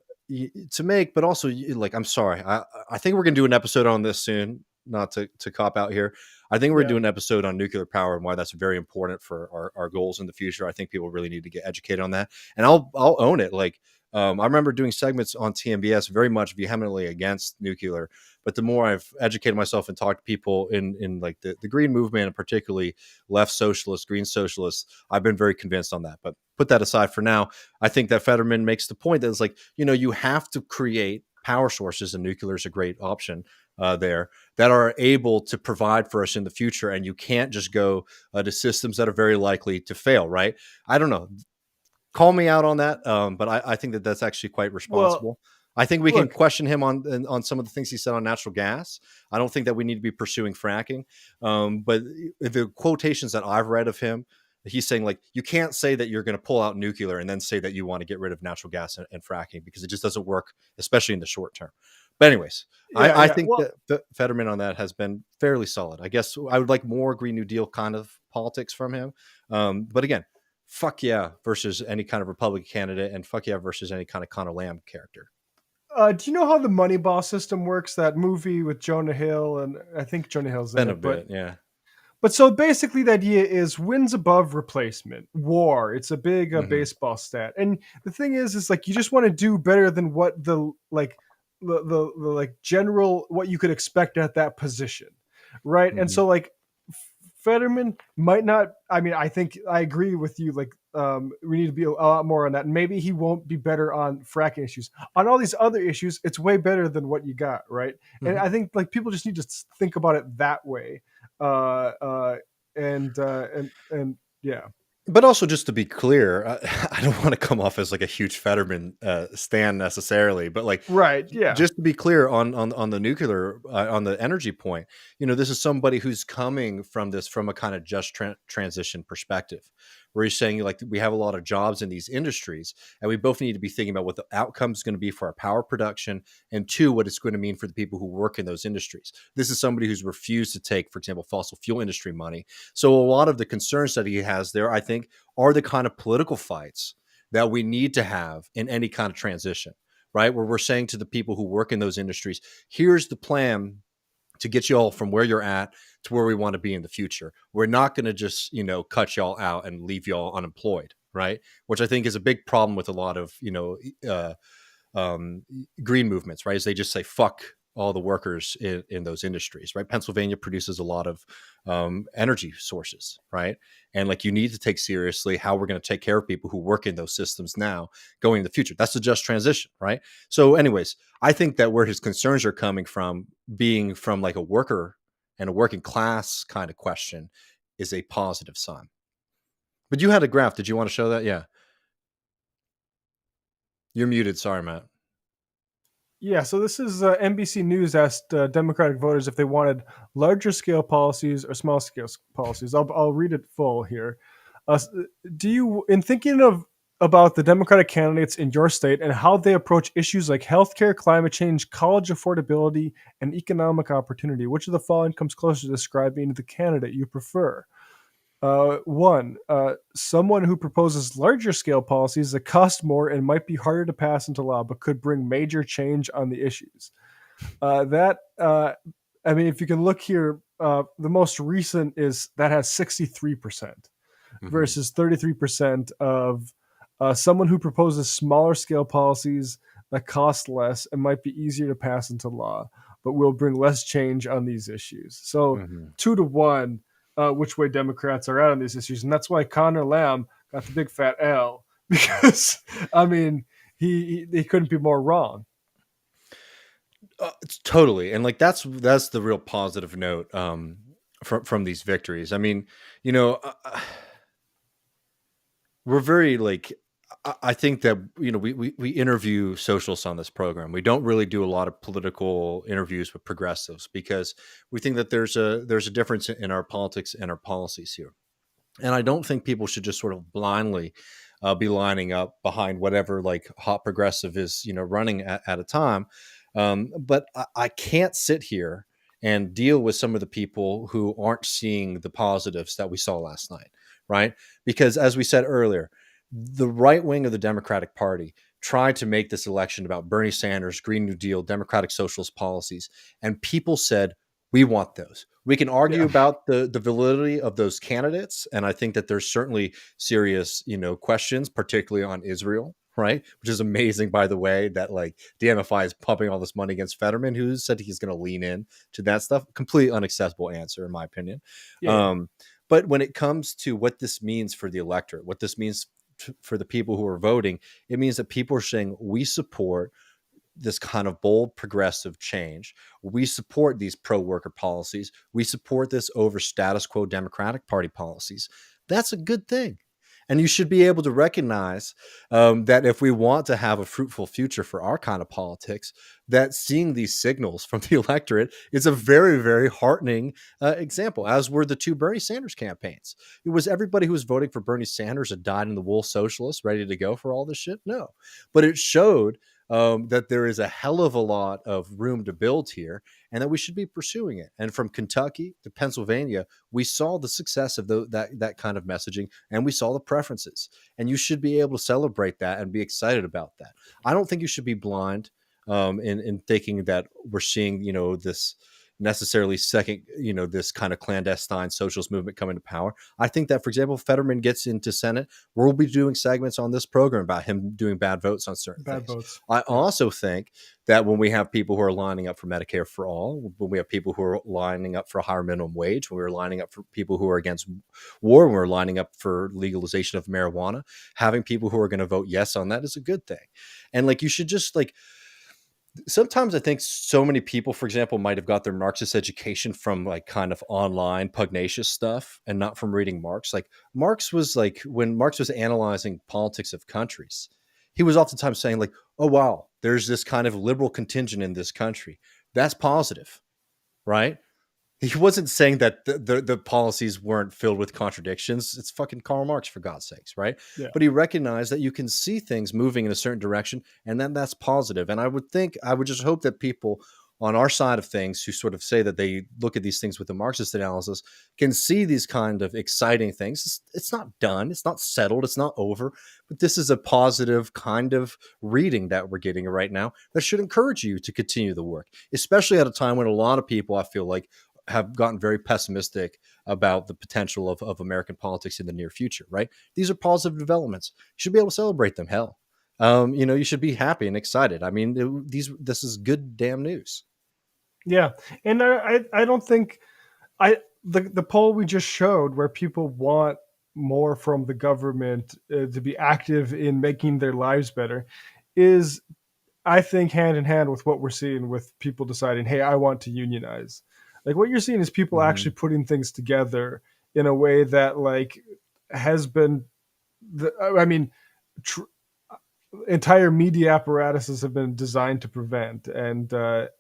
make, but also like I'm sorry, I think we're gonna do an episode on this soon, not to cop out here. I think we're doing an episode on nuclear power and why that's very important for our goals in the future. I think people really need to get educated on that, and I'll own it. Like I remember doing segments on TMBS very much vehemently against nuclear, but the more I've educated myself and talked to people in like the green movement, and particularly left socialists, green socialists, I've been very convinced on that. But put that aside for now. I think that Fetterman makes the point that it's like, you have to create power sources, and nuclear is a great option there, that are able to provide for us in the future. And you can't just go to systems that are very likely to fail, right? I don't know. Call me out on that, but I think that that's actually quite responsible. I think we can question him on some of the things he said on natural gas. I don't think that we need to be pursuing fracking. But the quotations that I've read of him, he's saying like, you can't say that you're going to pull out nuclear and then say that you want to get rid of natural gas and fracking, because it just doesn't work, especially in the short term. But anyways, I think that Fetterman on that has been fairly solid. I guess I would like more Green New Deal kind of politics from him. But again, fuck yeah versus any kind of Republican candidate, and fuck yeah versus any kind of Connor Lamb character. Do you know how the Moneyball system works? That movie with Jonah Hill, and I think Jonah Hill's in it. Yeah. But so basically the idea is wins above replacement, war. It's a big baseball stat. And the thing is like, you just want to do better than what the general, what you could expect at that position. Right. And so like, Fetterman might not. I mean, I think I agree with you. Like, we need to be a lot more on that. And maybe he won't be better on fracking issues. On all these other issues, it's way better than what you got, right? And I think like people just need to think about it that way. And yeah. But also, just to be clear, I don't want to come off as like a huge Fetterman stan necessarily, but like, right, yeah. Just to be clear on the nuclear, on the energy point, this is somebody who's coming from a kind of just transition perspective, where he's saying like we have a lot of jobs in these industries, and we both need to be thinking about what the outcome is going to be for our power production, and two, what it's going to mean for the people who work in those industries. This is somebody who's refused to take, for example, fossil fuel industry money. So a lot of the concerns that he has there, I think, are the kind of political fights that we need to have in any kind of transition, right? Where we're saying to the people who work in those industries, here's the plan to get you all from where you're at to where we want to be in the future. We're not going to just, cut y'all out and leave y'all unemployed, right? Which I think is a big problem with a lot of, green movements, right? Is they just say, fuck all the workers in those industries, right? Pennsylvania produces a lot of energy sources, right? And like, you need to take seriously how we're going to take care of people who work in those systems now going in the future. That's the just transition, right? So anyways, I think that where his concerns are coming from, being from like a worker and a working class kind of question, is a positive sign. But you had a graph. Did you want to show that? Yeah. You're muted. Sorry, Matt. Yeah, so this is NBC News asked Democratic voters if they wanted larger scale policies or small scale policies. I'll read it full here. Do you, in thinking about the Democratic candidates in your state and how they approach issues like healthcare, climate change, college affordability, and economic opportunity, which of the following comes closer to describing the candidate you prefer? One, someone who proposes larger scale policies that cost more and might be harder to pass into law, but could bring major change on the issues. I mean, if you can look here, the most recent is that has 63% versus 33% of someone who proposes smaller scale policies that cost less and might be easier to pass into law, but will bring less change on these issues. So 2-1. Which way Democrats are at on these issues. And that's why Connor Lamb got the big fat L, because, I mean, he couldn't be more wrong. Totally. And like, that's the real positive note from these victories. I mean, you know, we're very like, I think that, you know, we interview socialists on this program. We don't really do a lot of political interviews with progressives because we think that there's a difference in our politics and our policies here. And I don't think people should just sort of blindly be lining up behind whatever like hot progressive is, you know, running at a time. But I can't sit here and deal with some of the people who aren't seeing the positives that we saw last night, right? Because as we said earlier, the right wing of the Democratic Party tried to make this election about Bernie Sanders, Green New Deal, Democratic Socialist policies. And people said, we want those. We can argue about the validity of those candidates. And I think that there's certainly serious, you know, questions, particularly on Israel, right? Which is amazing, by the way, that like the MFI is pumping all this money against Fetterman, who said he's going to lean in to that stuff. Completely unacceptable answer, in my opinion. But when it comes to what this means for the electorate, what this means for the people who are voting, it means that people are saying, we support this kind of bold progressive change. We support these pro-worker policies. We support this over status quo Democratic Party policies. That's a good thing. And you should be able to recognize that if we want to have a fruitful future for our kind of politics, that seeing these signals from the electorate is a very, very heartening example, as were the two Bernie Sanders campaigns. It was everybody who was voting for Bernie Sanders a dyed-in-the-wool socialist ready to go for all this shit? No. But it showed that there is a hell of a lot of room to build here and that we should be pursuing it. And from Kentucky to Pennsylvania, we saw the success of that kind of messaging, and we saw the preferences. And you should be able to celebrate that and be excited about that. I don't think you should be blind in thinking that we're seeing, you know, this necessarily second, you know, this kind of clandestine socialist movement coming to power. I think that, for example, if Fetterman gets into Senate, we'll be doing segments on this program about him doing bad votes on certain things. I also think that when we have people who are lining up for Medicare for all, when we have people who are lining up for a higher minimum wage, when we're lining up for people who are against war, when we're lining up for legalization of marijuana, having people who are going to vote yes on that is a good thing. And like, you should just like, sometimes I think so many people, for example, might have got their Marxist education from like kind of online pugnacious stuff and not from reading Marx. Like Marx was like, when Marx was analyzing politics of countries, he was oftentimes saying like, oh, wow, there's this kind of liberal contingent in this country. That's positive, right? He wasn't saying that the policies weren't filled with contradictions. It's fucking Karl Marx, for God's sakes, right? Yeah. But he recognized that you can see things moving in a certain direction, and then that's positive. And I would just hope that people on our side of things who sort of say that they look at these things with a Marxist analysis can see these kind of exciting things. It's not done. It's not settled. It's not over. But this is a positive kind of reading that we're getting right now that should encourage you to continue the work, especially at a time when a lot of people, I feel like, have gotten very pessimistic about the potential of American politics in the near future, right? These are positive developments. You should be able to celebrate them. Hell, you know, you should be happy and excited. I mean, this is good damn news. Yeah, and I don't think the poll we just showed where people want more from the government to be active in making their lives better is, I think, hand in hand with what we're seeing with people deciding, hey, I want to unionize. Like what you're seeing is people actually putting things together in a way that like has been I mean, entire media apparatuses have been designed to prevent, and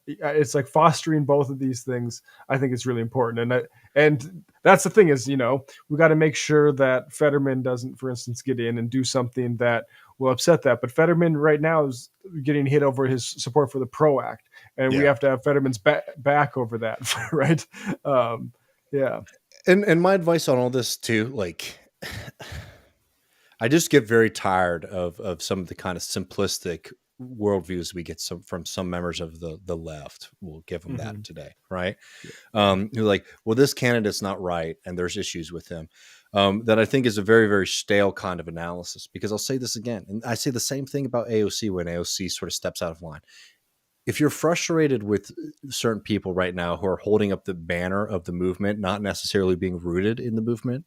it's like fostering both of these things. I think it's really important, and that's the thing is, we got to make sure that Fetterman doesn't, for instance, get in and do something that will upset that. But Fetterman right now is getting hit over his support for the PRO Act, and we have to have Fetterman's back over that, right? Yeah. And my advice on all this too, like, I just get very tired of some of the kind of simplistic worldviews we get from some members of the left. We'll give them that today, right? Who like, well, this candidate's not right, and there's issues with him. That I think is a very, very stale kind of analysis. Because I'll say this again, and I say the same thing about AOC when AOC sort of steps out of line. If you're frustrated with certain people right now who are holding up the banner of the movement, not necessarily being rooted in the movement,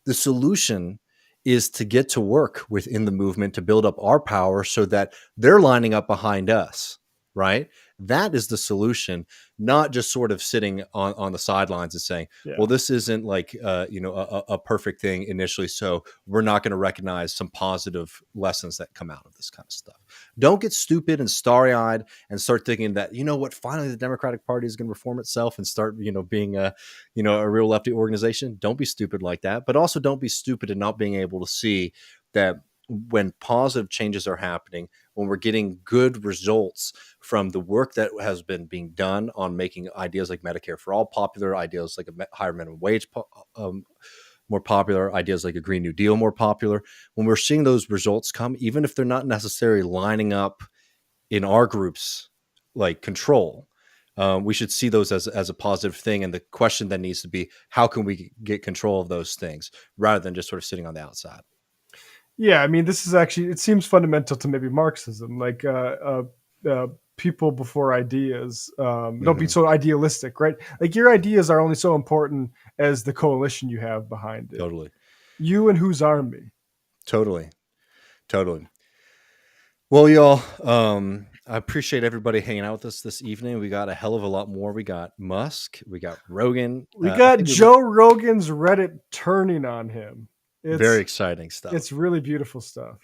the solution is to get to work within the movement to build up our power so that they're lining up behind us, right? That is the solution, not just sort of sitting on the sidelines and saying, well, this isn't like, a perfect thing initially, so we're not going to recognize some positive lessons that come out of this kind of stuff. Don't get stupid and starry-eyed and start thinking that, finally the Democratic Party is going to reform itself and start, being a real lefty organization. Don't be stupid like that, but also don't be stupid in not being able to see that when positive changes are happening, when we're getting good results from the work that has been being done on making ideas like Medicare for all popular, ideas like a higher minimum wage more popular, ideas like a Green New Deal more popular, when we're seeing those results come, even if they're not necessarily lining up in our group's like control, we should see those as a positive thing. And the question then needs to be, how can we get control of those things rather than just sort of sitting on the outside? Yeah, I mean, this is actually, it seems fundamental to maybe Marxism, like people before ideas. Don't be so idealistic, right? Like your ideas are only so important as the coalition you have behind it. Totally. You and whose army? Totally. Well, y'all, I appreciate everybody hanging out with us this evening. We got a hell of a lot more. We got Musk, we got Rogan. We got Joe Rogan's Reddit turning on him. It's very exciting stuff. It's really beautiful stuff.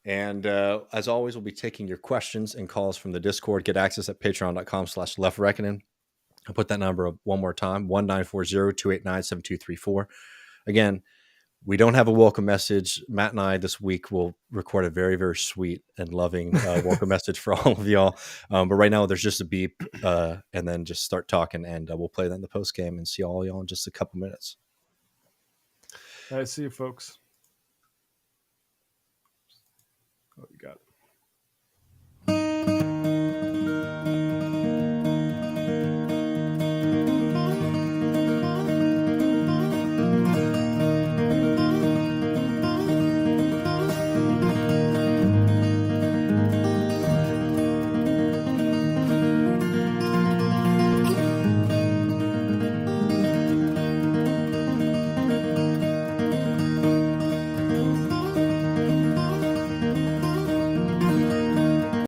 And as always, we'll be taking your questions and calls from the Discord. Get access at patreon.com/leftreckoning. I'll put that number up one more time, 1940-289-7234. Again, we don't have a welcome message. Matt and I this week will record a very, very sweet and loving welcome message for all of y'all. But right now there's just a beep and then just start talking, and we'll play that in the post game and see all y'all in just a couple minutes. All right, see you folks. Oh, you got it.